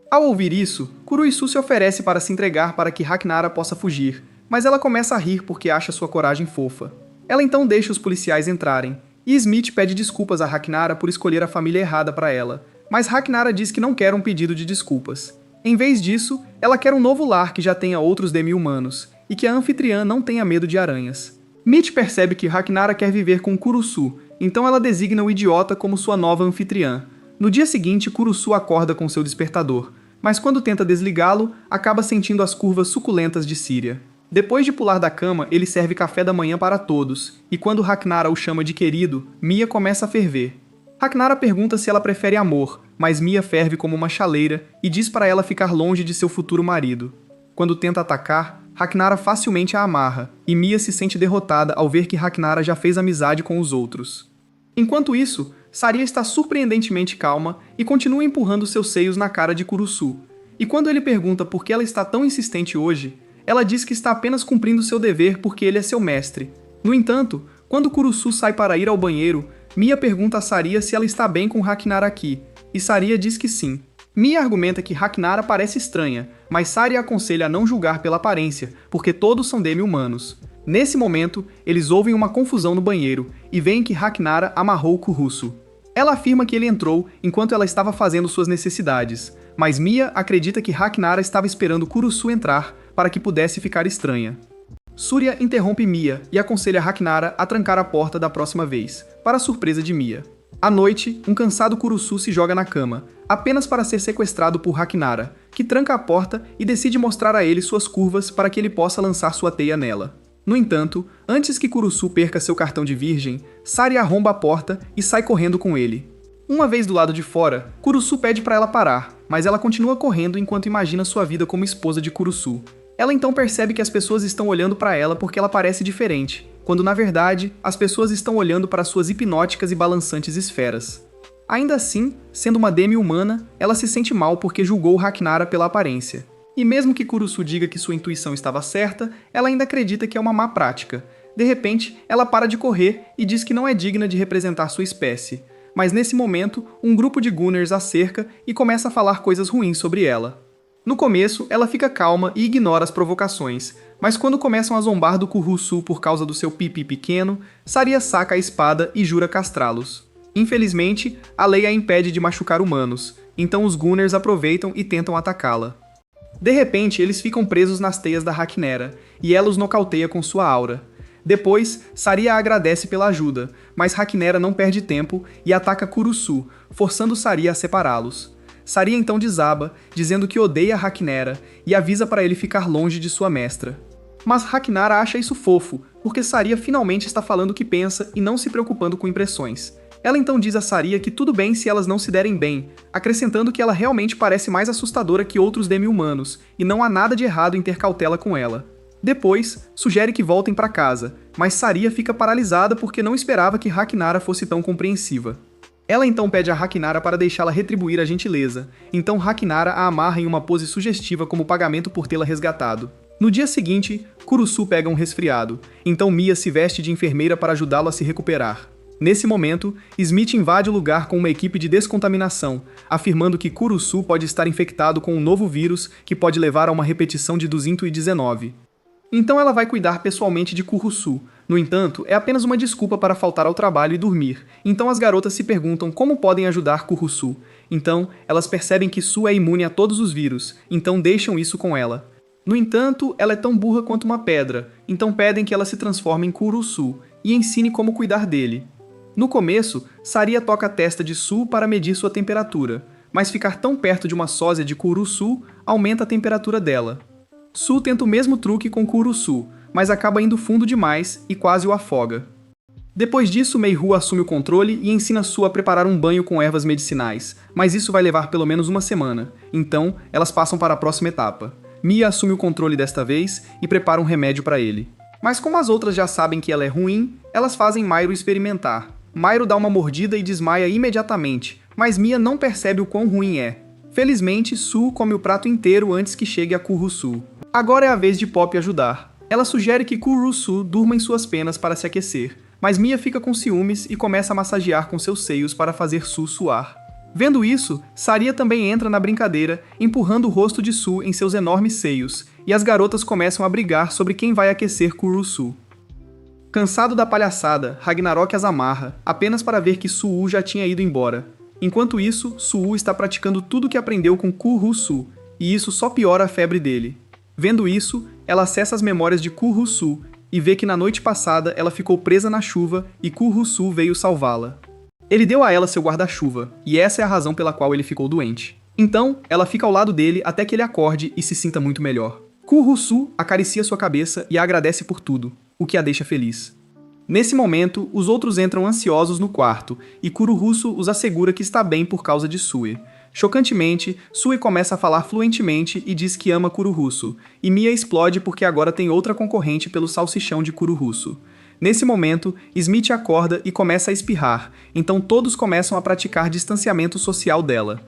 Ao ouvir isso, Kuruisu se oferece para se entregar para que Hakinara possa fugir, mas ela começa a rir porque acha sua coragem fofa. Ela então deixa os policiais entrarem, e Smith pede desculpas a Hakinara por escolher a família errada para ela, mas Hakinara diz que não quer um pedido de desculpas. Em vez disso, ela quer um novo lar que já tenha outros demi-humanos, e que a anfitriã não tenha medo de aranhas. Mitch percebe que Hakinara quer viver com Kurusu, então ela designa o idiota como sua nova anfitriã. No dia seguinte, Kurusu acorda com seu despertador, mas quando tenta desligá-lo, acaba sentindo as curvas suculentas de Síria. Depois de pular da cama, ele serve café da manhã para todos, e quando Hakinara o chama de querido, Mia começa a ferver. Hakinara pergunta se ela prefere amor, mas Mia ferve como uma chaleira e diz para ela ficar longe de seu futuro marido. Quando tenta atacar, Hakinara facilmente a amarra, e Mia se sente derrotada ao ver que Hakinara já fez amizade com os outros. Enquanto isso, Saria está surpreendentemente calma e continua empurrando seus seios na cara de Kurusu. E quando ele pergunta por que ela está tão insistente hoje, ela diz que está apenas cumprindo seu dever porque ele é seu mestre. No entanto, quando Kurusu sai para ir ao banheiro, Mia pergunta a Saria se ela está bem com Hakinara aqui, e Saria diz que sim. Mia argumenta que Hakinara parece estranha, mas Saria aconselha a não julgar pela aparência, porque todos são demi-humanos. Nesse momento, eles ouvem uma confusão no banheiro e veem que Hakinara amarrou Kurusu. Ela afirma que ele entrou enquanto ela estava fazendo suas necessidades, mas Mia acredita que Hakinara estava esperando Kurusu entrar para que pudesse ficar estranha. Surya interrompe Mia e aconselha Rhagnara a trancar a porta da próxima vez, para a surpresa de Mia. À noite, um cansado Kurusu se joga na cama, apenas para ser sequestrado por Rhagnara, que tranca a porta e decide mostrar a ele suas curvas para que ele possa lançar sua teia nela. No entanto, antes que Kurusu perca seu cartão de virgem, Sari arromba a porta e sai correndo com ele. Uma vez do lado de fora, Kurusu pede para ela parar, mas ela continua correndo enquanto imagina sua vida como esposa de Kurusu. Ela então percebe que as pessoas estão olhando para ela porque ela parece diferente, quando na verdade, as pessoas estão olhando para suas hipnóticas e balançantes esferas. Ainda assim, sendo uma demi-humana, ela se sente mal porque julgou Rhagnara pela aparência. E mesmo que Kurusu diga que sua intuição estava certa, ela ainda acredita que é uma má prática. De repente, ela para de correr e diz que não é digna de representar sua espécie. Mas nesse momento, um grupo de Gunners a cerca e começa a falar coisas ruins sobre ela. No começo, ela fica calma e ignora as provocações, mas quando começam a zombar do Kurusu por causa do seu pipi pequeno, Saria saca a espada e jura castrá-los. Infelizmente, a lei a impede de machucar humanos, então os Gunners aproveitam e tentam atacá-la. De repente, eles ficam presos nas teias da Rhagnara, e ela os nocauteia com sua aura. Depois, Saria agradece pela ajuda, mas Rhagnara não perde tempo e ataca Kurusu, forçando Saria a separá-los. Saria então desaba, dizendo que odeia Rhagnara e avisa para ele ficar longe de sua mestra. Mas Rhagnara acha isso fofo, porque Saria finalmente está falando o que pensa e não se preocupando com impressões. Ela então diz a Saria que tudo bem se elas não se derem bem, acrescentando que ela realmente parece mais assustadora que outros demi-humanos, e não há nada de errado em ter cautela com ela. Depois, sugere que voltem para casa, mas Saria fica paralisada porque não esperava que Rhagnara fosse tão compreensiva. Ela então pede a Rhagnara para deixá-la retribuir a gentileza, então Rhagnara a amarra em uma pose sugestiva como pagamento por tê-la resgatado. No dia seguinte, Kurusu pega um resfriado, então Mia se veste de enfermeira para ajudá-lo a se recuperar. Nesse momento, Smith invade o lugar com uma equipe de descontaminação, afirmando que Kurusu pode estar infectado com um novo vírus que pode levar a uma repetição de 219. Então ela vai cuidar pessoalmente de Kurusu. No entanto, é apenas uma desculpa para faltar ao trabalho e dormir. Então as garotas se perguntam como podem ajudar Kurusu. Então, elas percebem que Su é imune a todos os vírus, então deixam isso com ela. No entanto, ela é tão burra quanto uma pedra, então pedem que ela se transforme em Kurusu e ensine como cuidar dele. No começo, Saria toca a testa de Su para medir sua temperatura, mas ficar tão perto de uma sósia de Kurusu aumenta a temperatura dela. Su tenta o mesmo truque com Kurusu, mas acaba indo fundo demais e quase o afoga. Depois disso, Meiru assume o controle e ensina Su a preparar um banho com ervas medicinais, mas isso vai levar pelo menos uma semana, então elas passam para a próxima etapa. Mia assume o controle desta vez e prepara um remédio para ele. Mas como as outras já sabem que ela é ruim, elas fazem Mairo experimentar. Mairo dá uma mordida e desmaia imediatamente, mas Mia não percebe o quão ruim é. Felizmente, Su come o prato inteiro antes que chegue a Kurusu. Agora é a vez de Pop ajudar. Ela sugere que Kurusu durma em suas penas para se aquecer, mas Mia fica com ciúmes e começa a massagear com seus seios para fazer Su suar. Vendo isso, Saria também entra na brincadeira, empurrando o rosto de Su em seus enormes seios, e as garotas começam a brigar sobre quem vai aquecer Kurusu. Cansado da palhaçada, Ragnarok as amarra, apenas para ver que Su já tinha ido embora. Enquanto isso, Su está praticando tudo o que aprendeu com Kurusu, e isso só piora a febre dele. Vendo isso, ela acessa as memórias de Kurusu e vê que na noite passada ela ficou presa na chuva e Kurusu veio salvá-la. Ele deu a ela seu guarda-chuva, e essa é a razão pela qual ele ficou doente. Então, ela fica ao lado dele até que ele acorde e se sinta muito melhor. Kurusu acaricia sua cabeça e a agradece por tudo, o que a deixa feliz. Nesse momento, os outros entram ansiosos no quarto, e Kurusu os assegura que está bem por causa de Sue. Chocantemente, Sue começa a falar fluentemente e diz que ama Kurusu, e Mia explode porque agora tem outra concorrente pelo salsichão de Kurusu. Nesse momento, Smith acorda e começa a espirrar, então todos começam a praticar distanciamento social dela.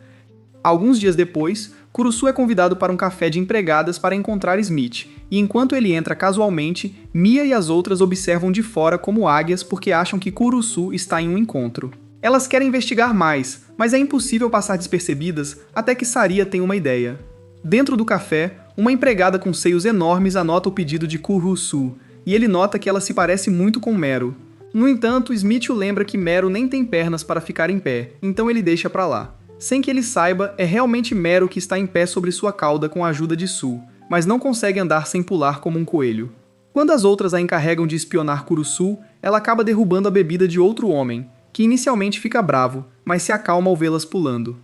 Alguns dias depois, Kurusu é convidado para um café de empregadas para encontrar Smith, e enquanto ele entra casualmente, Mia e as outras observam de fora como águias porque acham que Kurusu está em um encontro. Elas querem investigar mais, mas é impossível passar despercebidas até que Saria tem uma ideia. Dentro do café, uma empregada com seios enormes anota o pedido de Kurusu, e ele nota que ela se parece muito com Meru. No entanto, Smith o lembra que Meru nem tem pernas para ficar em pé, então ele deixa pra lá. Sem que ele saiba, é realmente Meru que está em pé sobre sua cauda com a ajuda de Su, mas não consegue andar sem pular como um coelho. Quando as outras a encarregam de espionar Kurusu, ela acaba derrubando a bebida de outro homem, que inicialmente fica bravo, mas se acalma ao vê-las pulando.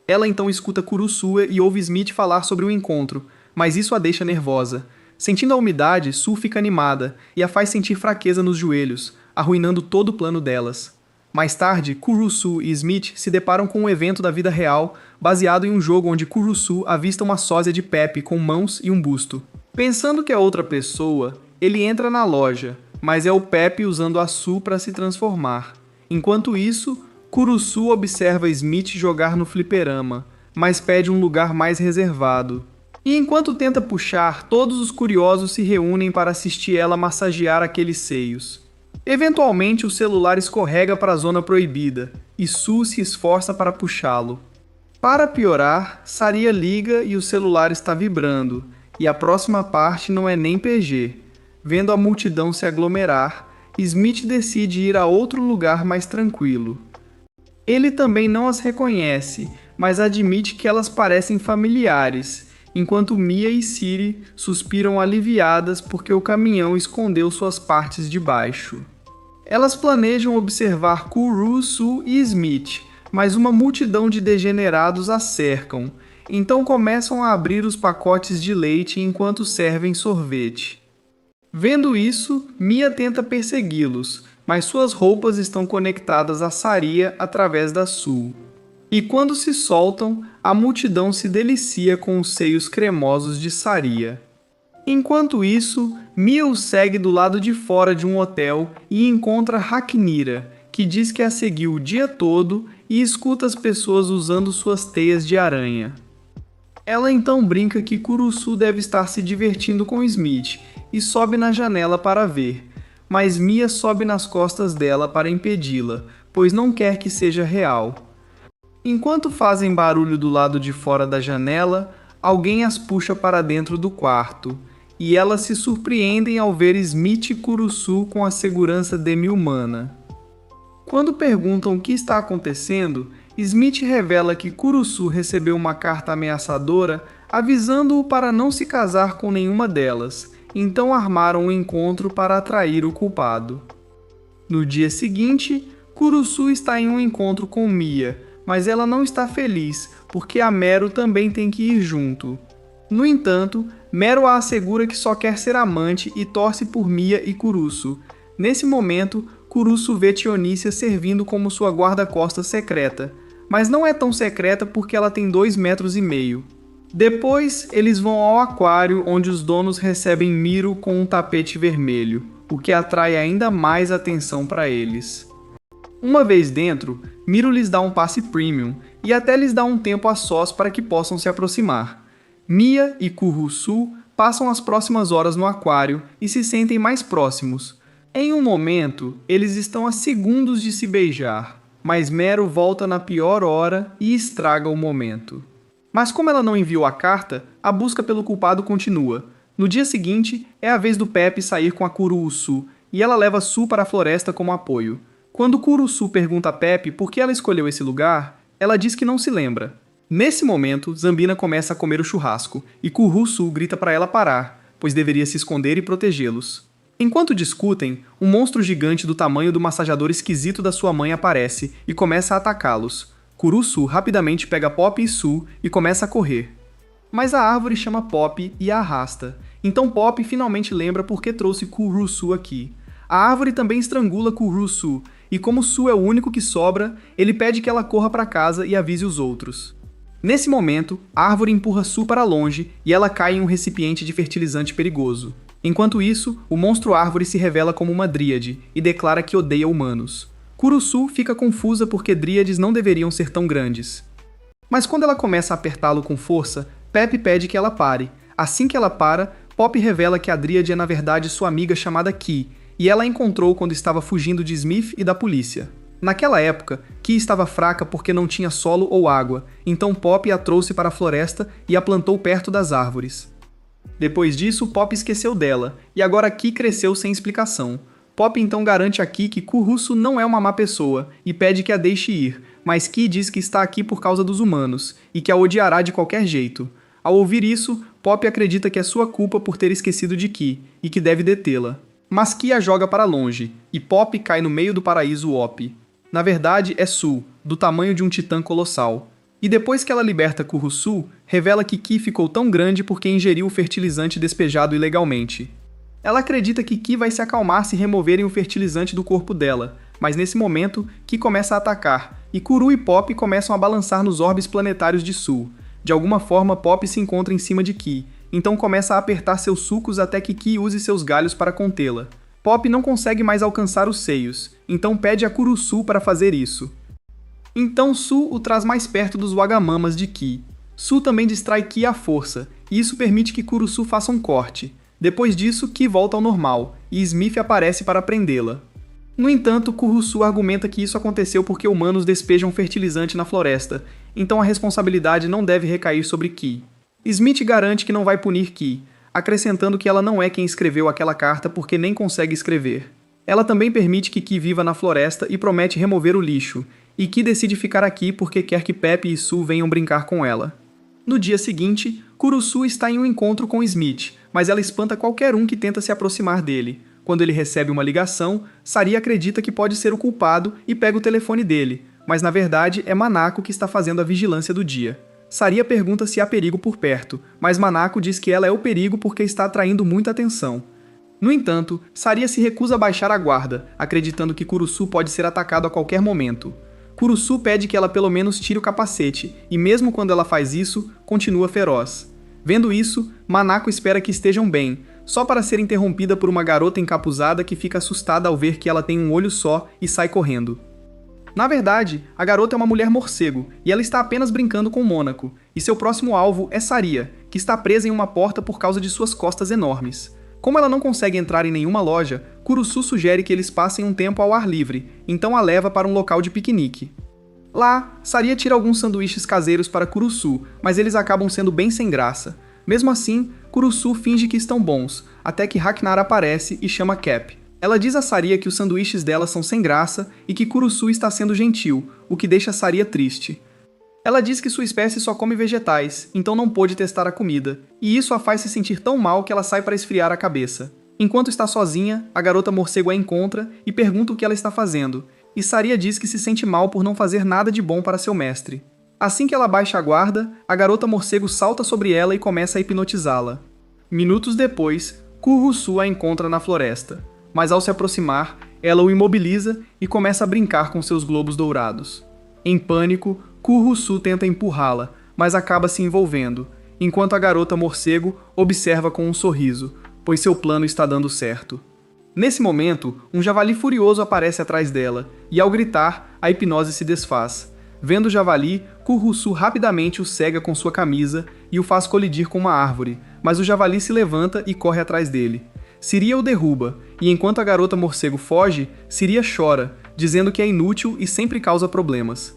Ela então escuta Kurusu e ouve Smith falar sobre o encontro, mas isso a deixa nervosa. Sentindo a umidade, Su fica animada e a faz sentir fraqueza nos joelhos, arruinando todo o plano delas. Mais tarde, Kurusu e Smith se deparam com um evento da vida real, baseado em um jogo onde Kurusu avista uma sósia de Pepe com mãos e um busto. Pensando que é outra pessoa, ele entra na loja, mas é o Pepe usando a Su para se transformar. Enquanto isso, Kurusu observa Smith jogar no fliperama, mas pede um lugar mais reservado. E enquanto tenta puxar, todos os curiosos se reúnem para assistir ela massagear aqueles seios. Eventualmente, o celular escorrega para a zona proibida, e Su se esforça para puxá-lo. Para piorar, Saria liga e o celular está vibrando, e a próxima parte não é nem PG. Vendo a multidão se aglomerar, Smith decide ir a outro lugar mais tranquilo. Ele também não as reconhece, mas admite que elas parecem familiares, enquanto Mia e Siri suspiram aliviadas porque o caminhão escondeu suas partes de baixo. Elas planejam observar Kuru, Su e Smith, mas uma multidão de degenerados as cercam, então começam a abrir os pacotes de leite enquanto servem sorvete. Vendo isso, Mia tenta persegui-los, mas suas roupas estão conectadas a Saria através da Su. E quando se soltam, a multidão se delicia com os seios cremosos de Saria. Enquanto isso, Mia os segue do lado de fora de um hotel e encontra Haknira, que diz que a seguiu o dia todo e escuta as pessoas usando suas teias de aranha. Ela então brinca que Kurusu deve estar se divertindo com Smith e sobe na janela para ver, mas Mia sobe nas costas dela para impedi-la, pois não quer que seja real. Enquanto fazem barulho do lado de fora da janela, alguém as puxa para dentro do quarto, e elas se surpreendem ao ver Smith e Kurusu com a segurança demi-humana. Quando perguntam o que está acontecendo, Smith revela que Kurusu recebeu uma carta ameaçadora avisando-o para não se casar com nenhuma delas, então armaram um encontro para atrair o culpado. No dia seguinte, Kurusu está em um encontro com Mia, mas ela não está feliz, porque a Meru também tem que ir junto. No entanto, Meru a assegura que só quer ser amante e torce por Mia e Kurusu. Nesse momento, Kurusu vê Tionícia servindo como sua guarda-costas secreta, mas não é tão secreta porque ela tem 2,5 metros. Depois, eles vão ao aquário onde os donos recebem Miro com um tapete vermelho, o que atrai ainda mais atenção para eles. Uma vez dentro, Miro lhes dá um passe premium e até lhes dá um tempo a sós para que possam se aproximar. Mia e Kurusu passam as próximas horas no aquário e se sentem mais próximos. Em um momento, eles estão a segundos de se beijar, mas Meru volta na pior hora e estraga o momento. Mas como ela não enviou a carta, a busca pelo culpado continua. No dia seguinte, é a vez do Pepe sair com a Kurusu, e ela leva Su para a floresta como apoio. Quando Kurusu pergunta a Pepe por que ela escolheu esse lugar, ela diz que não se lembra. Nesse momento, Zambina começa a comer o churrasco, e Kurusu grita para ela parar, pois deveria se esconder e protegê-los. Enquanto discutem, um monstro gigante do tamanho do massageador esquisito da sua mãe aparece e começa a atacá-los. Kurusu rapidamente pega Pop e Su e começa a correr. Mas a árvore chama Pop e a arrasta, então Pop finalmente lembra por que trouxe Kurusu aqui. A árvore também estrangula Kurusu, e como Su é o único que sobra, ele pede que ela corra para casa e avise os outros. Nesse momento, a árvore empurra Su para longe e ela cai em um recipiente de fertilizante perigoso. Enquanto isso, o monstro árvore se revela como uma dríade e declara que odeia humanos. Kurusu fica confusa porque dríades não deveriam ser tão grandes. Mas quando ela começa a apertá-lo com força, Pepe pede que ela pare. Assim que ela para, Pop revela que a dríade é na verdade sua amiga chamada Ki, e ela a encontrou quando estava fugindo de Smith e da polícia. Naquela época, Ki estava fraca porque não tinha solo ou água, então Pop a trouxe para a floresta e a plantou perto das árvores. Depois disso, Pop esqueceu dela, e agora Ki cresceu sem explicação. Pop então garante a Ki que Kurusu não é uma má pessoa, e pede que a deixe ir, mas Ki diz que está aqui por causa dos humanos, e que a odiará de qualquer jeito. Ao ouvir isso, Pop acredita que é sua culpa por ter esquecido de Ki e que deve detê-la. Mas Ki a joga para longe, e Pop cai no meio do paraíso Op. Na verdade, é Su, do tamanho de um titã colossal. E depois que ela liberta Kurusu, revela que Ki ficou tão grande porque ingeriu o fertilizante despejado ilegalmente. Ela acredita que Ki vai se acalmar se removerem o fertilizante do corpo dela, mas nesse momento, Ki começa a atacar, e Kuru e Pop começam a balançar nos orbes planetários de Su. De alguma forma, Pop se encontra em cima de Ki, então começa a apertar seus sulcos até que Ki use seus galhos para contê-la. Pop não consegue mais alcançar os seios, então pede a Kurusu para fazer isso. Então Su o traz mais perto dos Wagamamas de Ki. Su também distrai Ki à força, e isso permite que Kurusu faça um corte. Depois disso, Ki volta ao normal, e Smith aparece para prendê-la. No entanto, Kurusu argumenta que isso aconteceu porque humanos despejam fertilizante na floresta, então a responsabilidade não deve recair sobre Ki. Smith garante que não vai punir Ki, acrescentando que ela não é quem escreveu aquela carta porque nem consegue escrever. Ela também permite que Ki viva na floresta e promete remover o lixo, e Ki decide ficar aqui porque quer que Pepe e Su venham brincar com ela. No dia seguinte, Kurusu está em um encontro com Smith, mas ela espanta qualquer um que tenta se aproximar dele. Quando ele recebe uma ligação, Saria acredita que pode ser o culpado e pega o telefone dele, mas na verdade é Manako que está fazendo a vigilância do dia. Saria pergunta se há perigo por perto, mas Manako diz que ela é o perigo porque está atraindo muita atenção. No entanto, Saria se recusa a baixar a guarda, acreditando que Kurusu pode ser atacado a qualquer momento. Kurusu pede que ela pelo menos tire o capacete, e mesmo quando ela faz isso, continua feroz. Vendo isso, Manako espera que estejam bem, só para ser interrompida por uma garota encapuzada que fica assustada ao ver que ela tem um olho só e sai correndo. Na verdade, a garota é uma mulher morcego, e ela está apenas brincando com Mônaco, e seu próximo alvo é Saria, que está presa em uma porta por causa de suas costas enormes. Como ela não consegue entrar em nenhuma loja, Kurusu sugere que eles passem um tempo ao ar livre, então a leva para um local de piquenique. Lá, Saria tira alguns sanduíches caseiros para Kurusu, mas eles acabam sendo bem sem graça. Mesmo assim, Kurusu finge que estão bons, até que Haknara aparece e chama Cap. Ela diz a Saria que os sanduíches dela são sem graça e que Kurusu está sendo gentil, o que deixa Saria triste. Ela diz que sua espécie só come vegetais, então não pôde testar a comida, e isso a faz se sentir tão mal que ela sai para esfriar a cabeça. Enquanto está sozinha, a garota morcego a encontra e pergunta o que ela está fazendo, e Saria diz que se sente mal por não fazer nada de bom para seu mestre. Assim que ela baixa a guarda, a garota morcego salta sobre ela e começa a hipnotizá-la. Minutos depois, Kurusu a encontra na floresta, mas ao se aproximar, ela o imobiliza e começa a brincar com seus globos dourados. Em pânico, Kurusu tenta empurrá-la, mas acaba se envolvendo, enquanto a garota morcego observa com um sorriso, pois seu plano está dando certo. Nesse momento, um javali furioso aparece atrás dela, e ao gritar, a hipnose se desfaz. Vendo o javali, Kurusu rapidamente o cega com sua camisa e o faz colidir com uma árvore, mas o javali se levanta e corre atrás dele. Siria o derruba, e enquanto a garota morcego foge, Siria chora, dizendo que é inútil e sempre causa problemas.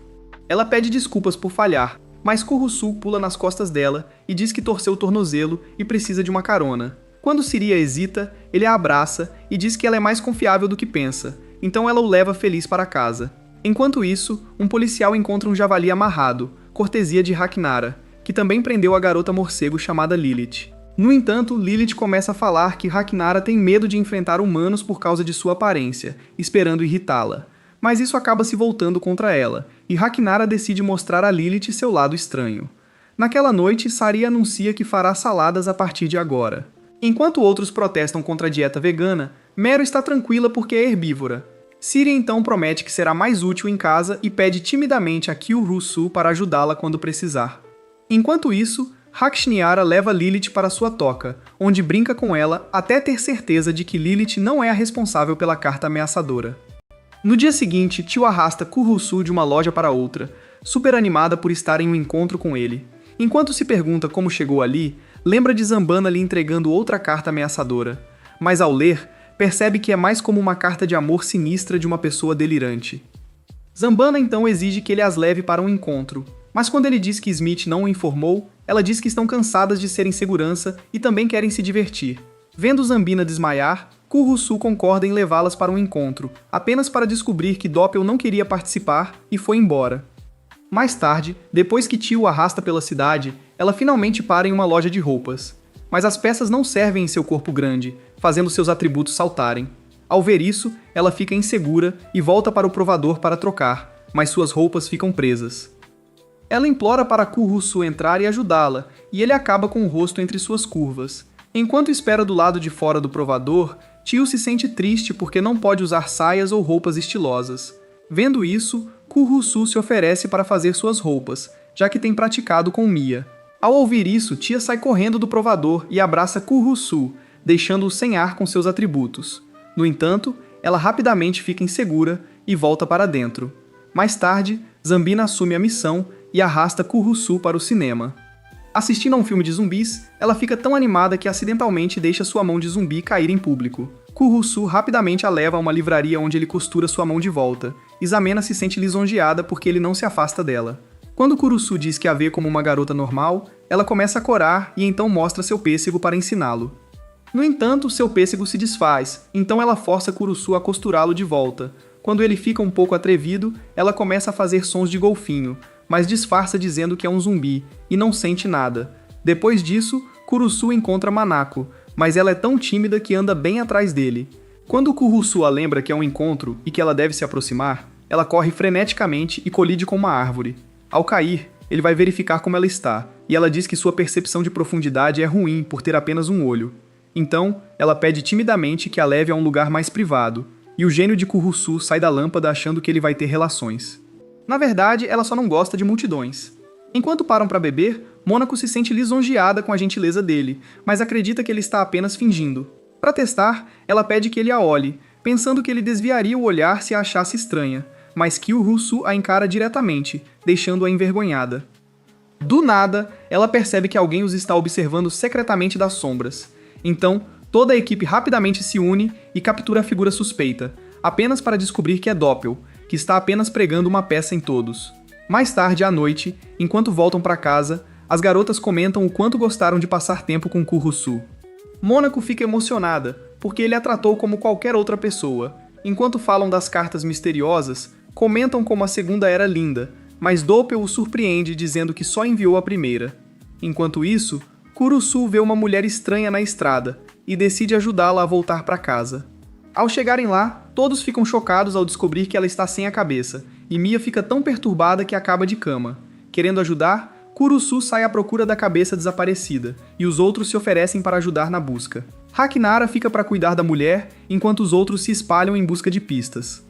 Ela pede desculpas por falhar, mas Kurusu pula nas costas dela e diz que torceu o tornozelo e precisa de uma carona. Quando Siria hesita, ele a abraça e diz que ela é mais confiável do que pensa, então ela o leva feliz para casa. Enquanto isso, um policial encontra um javali amarrado, cortesia de Haknara, que também prendeu a garota morcego chamada Lilith. No entanto, Lilith começa a falar que Haknara tem medo de enfrentar humanos por causa de sua aparência, esperando irritá-la. Mas isso acaba se voltando contra ela, e Haknara decide mostrar a Lilith seu lado estranho. Naquela noite, Saria anuncia que fará saladas a partir de agora. Enquanto outros protestam contra a dieta vegana, Meru está tranquila porque é herbívora. Siria então promete que será mais útil em casa e pede timidamente a Kurusu para ajudá-la quando precisar. Enquanto isso, Hakshniara leva Lilith para sua toca, onde brinca com ela até ter certeza de que Lilith não é a responsável pela carta ameaçadora. No dia seguinte, Tio arrasta Kurusu de uma loja para outra, super animada por estar em um encontro com ele. Enquanto se pergunta como chegou ali, lembra de Zambana lhe entregando outra carta ameaçadora, mas ao ler, percebe que é mais como uma carta de amor sinistra de uma pessoa delirante. Zambana então exige que ele as leve para um encontro, mas quando ele diz que Smith não o informou, ela diz que estão cansadas de ser em segurança e também querem se divertir. Vendo Zambina desmaiar, Kurusu concorda em levá-las para um encontro, apenas para descobrir que Doppel não queria participar e foi embora. Mais tarde, depois que Tio o arrasta pela cidade, ela finalmente para em uma loja de roupas. Mas as peças não servem em seu corpo grande, fazendo seus atributos saltarem. Ao ver isso, ela fica insegura e volta para o provador para trocar, mas suas roupas ficam presas. Ela implora para Kurusu entrar e ajudá-la, e ele acaba com o rosto entre suas curvas. Enquanto espera do lado de fora do provador, Tio se sente triste porque não pode usar saias ou roupas estilosas. Vendo isso, Kurusu se oferece para fazer suas roupas, já que tem praticado com Mia. Ao ouvir isso, Tia sai correndo do provador e abraça Kurusu, deixando-o sem ar com seus atributos. No entanto, ela rapidamente fica insegura e volta para dentro. Mais tarde, Zambina assume a missão e arrasta Kurusu para o cinema. Assistindo a um filme de zumbis, ela fica tão animada que acidentalmente deixa sua mão de zumbi cair em público. Kurusu rapidamente a leva a uma livraria onde ele costura sua mão de volta, e Zamena se sente lisonjeada porque ele não se afasta dela. Quando Kurusu diz que a vê como uma garota normal, ela começa a corar e então mostra seu pêssego para ensiná-lo. No entanto, seu pêssego se desfaz, então ela força Kurusu a costurá-lo de volta. Quando ele fica um pouco atrevido, ela começa a fazer sons de golfinho, mas disfarça dizendo que é um zumbi, e não sente nada. Depois disso, Kurusu encontra Manako, mas ela é tão tímida que anda bem atrás dele. Quando Kurusu a lembra que é um encontro e que ela deve se aproximar, ela corre freneticamente e colide com uma árvore. Ao cair, ele vai verificar como ela está, e ela diz que sua percepção de profundidade é ruim por ter apenas um olho. Então, ela pede timidamente que a leve a um lugar mais privado, e o gênio de Kurusu sai da lâmpada achando que ele vai ter relações. Na verdade, ela só não gosta de multidões. Enquanto param para beber, Monako se sente lisonjeada com a gentileza dele, mas acredita que ele está apenas fingindo. Para testar, ela pede que ele a olhe, pensando que ele desviaria o olhar se a achasse estranha, mas Kurusu a encara diretamente, deixando-a envergonhada. Do nada, ela percebe que alguém os está observando secretamente das sombras. Então, toda a equipe rapidamente se une e captura a figura suspeita, apenas para descobrir que é Doppel, que está apenas pregando uma peça em todos. Mais tarde, à noite, enquanto voltam para casa, as garotas comentam o quanto gostaram de passar tempo com Kurusu. Monako fica emocionada, porque ele a tratou como qualquer outra pessoa. Enquanto falam das cartas misteriosas, comentam como a segunda era linda, mas Doppel o surpreende dizendo que só enviou a primeira. Enquanto isso, Kurusu vê uma mulher estranha na estrada e decide ajudá-la a voltar para casa. Ao chegarem lá, todos ficam chocados ao descobrir que ela está sem a cabeça, e Mia fica tão perturbada que acaba de cama. Querendo ajudar, Kurusu sai à procura da cabeça desaparecida, e os outros se oferecem para ajudar na busca. Hakinara fica para cuidar da mulher, enquanto os outros se espalham em busca de pistas.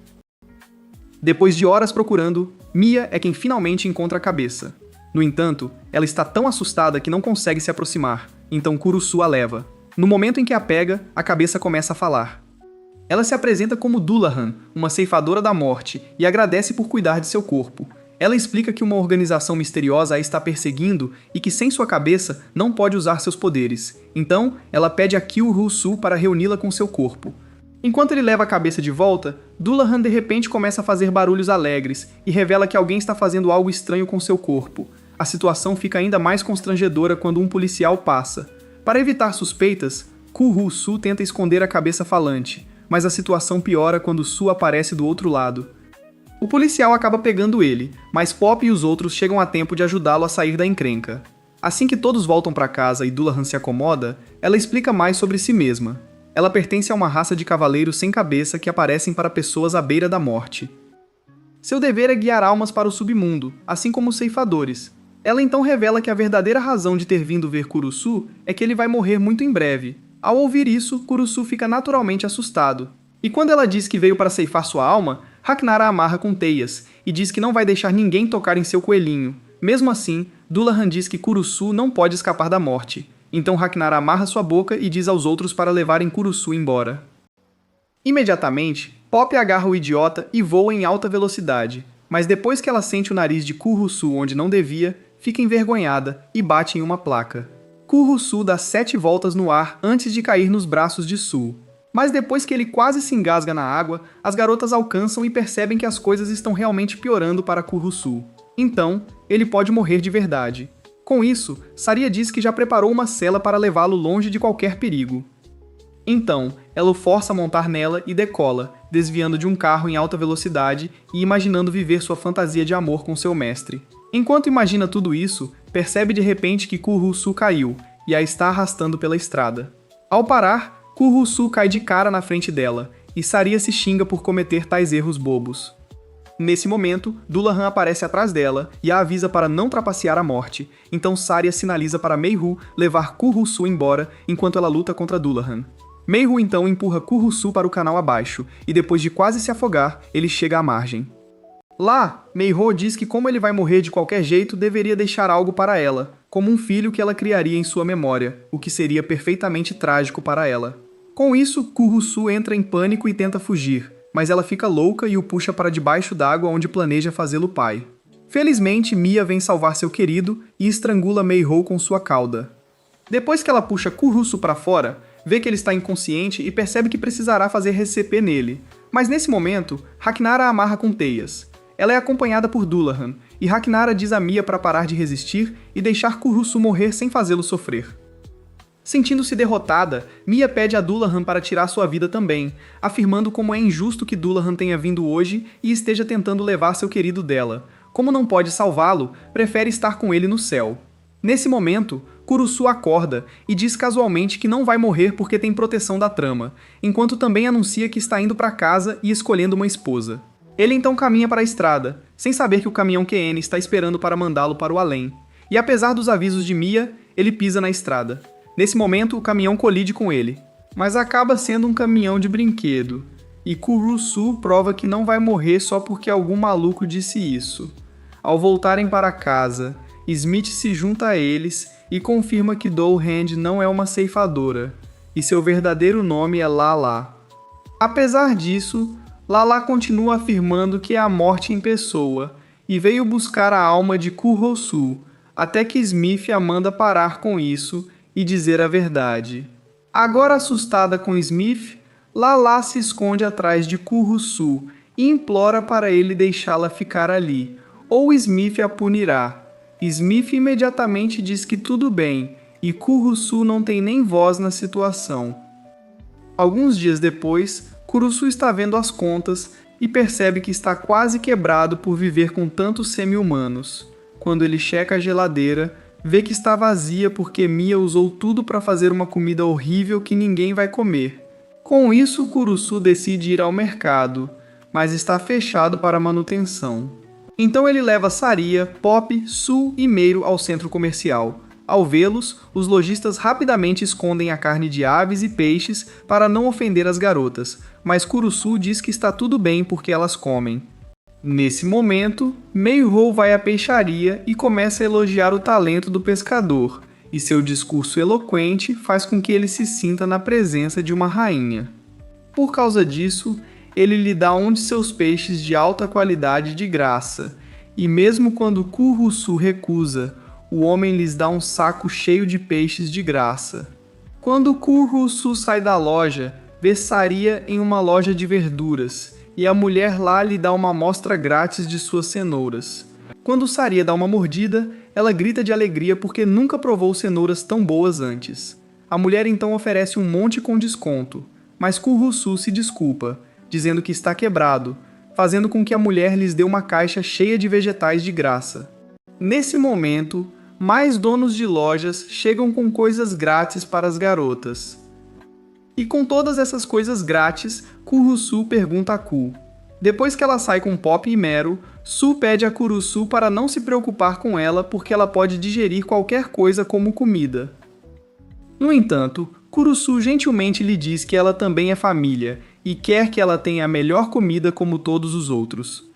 Depois de horas procurando, Mia é quem finalmente encontra a cabeça. No entanto, ela está tão assustada que não consegue se aproximar, então Kurusu a leva. No momento em que a pega, a cabeça começa a falar. Ela se apresenta como Dullahan, uma ceifadora da morte, e agradece por cuidar de seu corpo. Ela explica que uma organização misteriosa a está perseguindo e que sem sua cabeça não pode usar seus poderes. Então, ela pede a Kurusu para reuni-la com seu corpo. Enquanto ele leva a cabeça de volta, Dullahan de repente começa a fazer barulhos alegres e revela que alguém está fazendo algo estranho com seu corpo. A situação fica ainda mais constrangedora quando um policial passa. Para evitar suspeitas, Kurusu tenta esconder a cabeça falante, mas a situação piora quando Su aparece do outro lado. O policial acaba pegando ele, mas Pop e os outros chegam a tempo de ajudá-lo a sair da encrenca. Assim que todos voltam para casa e Dullahan se acomoda, ela explica mais sobre si mesma. Ela pertence a uma raça de cavaleiros sem cabeça que aparecem para pessoas à beira da morte. Seu dever é guiar almas para o submundo, assim como os ceifadores. Ela então revela que a verdadeira razão de ter vindo ver Kurusu é que ele vai morrer muito em breve. Ao ouvir isso, Kurusu fica naturalmente assustado. E quando ela diz que veio para ceifar sua alma, Hakinara a amarra com teias e diz que não vai deixar ninguém tocar em seu coelhinho. Mesmo assim, Dullahan diz que Kurusu não pode escapar da morte. Então Hakinara amarra sua boca e diz aos outros para levarem Kurusu embora. Imediatamente, Pop agarra o idiota e voa em alta velocidade. Mas depois que ela sente o nariz de Kurusu onde não devia, fica envergonhada e bate em uma placa. Kurusu dá 7 voltas no ar antes de cair nos braços de Su. Mas depois que ele quase se engasga na água, as garotas alcançam e percebem que as coisas estão realmente piorando para Kurusu. Então, ele pode morrer de verdade. Com isso, Saria diz que já preparou uma cela para levá-lo longe de qualquer perigo. Então, ela o força a montar nela e decola, desviando de um carro em alta velocidade e imaginando viver sua fantasia de amor com seu mestre. Enquanto imagina tudo isso, percebe de repente que Kurusu caiu e a está arrastando pela estrada. Ao parar, Kurusu cai de cara na frente dela, e Saria se xinga por cometer tais erros bobos. Nesse momento, Dullahan aparece atrás dela e a avisa para não trapacear a morte, então Saria sinaliza para Meiru levar Kurusu embora enquanto ela luta contra Dullahan. Meiru então empurra Kurusu para o canal abaixo, e depois de quase se afogar, ele chega à margem. Lá, Meiru diz que como ele vai morrer de qualquer jeito, deveria deixar algo para ela, como um filho que ela criaria em sua memória, o que seria perfeitamente trágico para ela. Com isso, Kurusu entra em pânico e tenta fugir, mas ela fica louca e o puxa para debaixo d'água onde planeja fazê-lo pai. Felizmente, Mia vem salvar seu querido e estrangula Meiru com sua cauda. Depois que ela puxa Kurusu para fora, vê que ele está inconsciente e percebe que precisará fazer RCP nele. Mas nesse momento, Ragnar a amarra com teias. Ela é acompanhada por Dullahan, e Ragnar diz a Mia para parar de resistir e deixar Kurusu morrer sem fazê-lo sofrer. Sentindo-se derrotada, Mia pede a Dullahan para tirar sua vida também, afirmando como é injusto que Dullahan tenha vindo hoje e esteja tentando levar seu querido dela. Como não pode salvá-lo, prefere estar com ele no céu. Nesse momento, Kurusu acorda e diz casualmente que não vai morrer porque tem proteção da trama, enquanto também anuncia que está indo para casa e escolhendo uma esposa. Ele então caminha para a estrada, sem saber que o caminhão QN está esperando para mandá-lo para o além. E apesar dos avisos de Mia, ele pisa na estrada. Nesse momento, o caminhão colide com ele. Mas acaba sendo um caminhão de brinquedo. E Kurusu prova que não vai morrer só porque algum maluco disse isso. Ao voltarem para casa, Smith se junta a eles e confirma que Dollhand não é uma ceifadora, e seu verdadeiro nome é Lala. Apesar disso, Lala continua afirmando que é a morte em pessoa, e veio buscar a alma de Kurusu, até que Smith a manda parar com isso e dizer a verdade. Agora assustada com Smith, Lala se esconde atrás de Kurusu e implora para ele deixá-la ficar ali, ou Smith a punirá. Smith imediatamente diz que tudo bem, e Kurusu não tem nem voz na situação. Alguns dias depois, Kurusu está vendo as contas e percebe que está quase quebrado por viver com tantos semi-humanos. Quando ele checa a geladeira, vê que está vazia porque Mia usou tudo para fazer uma comida horrível que ninguém vai comer. Com isso, Kurusu decide ir ao mercado, mas está fechado para manutenção. Então ele leva Saria, Pop, Su e Meiro ao centro comercial. Ao vê-los, os lojistas rapidamente escondem a carne de aves e peixes para não ofender as garotas, mas Kurusu diz que está tudo bem porque elas comem. Nesse momento, Meiru vai à peixaria e começa a elogiar o talento do pescador, e seu discurso eloquente faz com que ele se sinta na presença de uma rainha. Por causa disso, ele lhe dá um de seus peixes de alta qualidade de graça, e mesmo quando Kurusu recusa, o homem lhes dá um saco cheio de peixes de graça. Quando Kurusu sai da loja, vê Saria em uma loja de verduras, e a mulher lá lhe dá uma amostra grátis de suas cenouras. Quando Saria dá uma mordida, ela grita de alegria porque nunca provou cenouras tão boas antes. A mulher então oferece um monte com desconto, mas Kurusu se desculpa, dizendo que está quebrado, fazendo com que a mulher lhes dê uma caixa cheia de vegetais de graça. Nesse momento, mais donos de lojas chegam com coisas grátis para as garotas. E com todas essas coisas grátis, Kurusu pergunta a Ku. Depois que ela sai com Pop e Meru, Su pede a Kurusu para não se preocupar com ela porque ela pode digerir qualquer coisa como comida. No entanto, Kurusu gentilmente lhe diz que ela também é família e quer que ela tenha a melhor comida como todos os outros.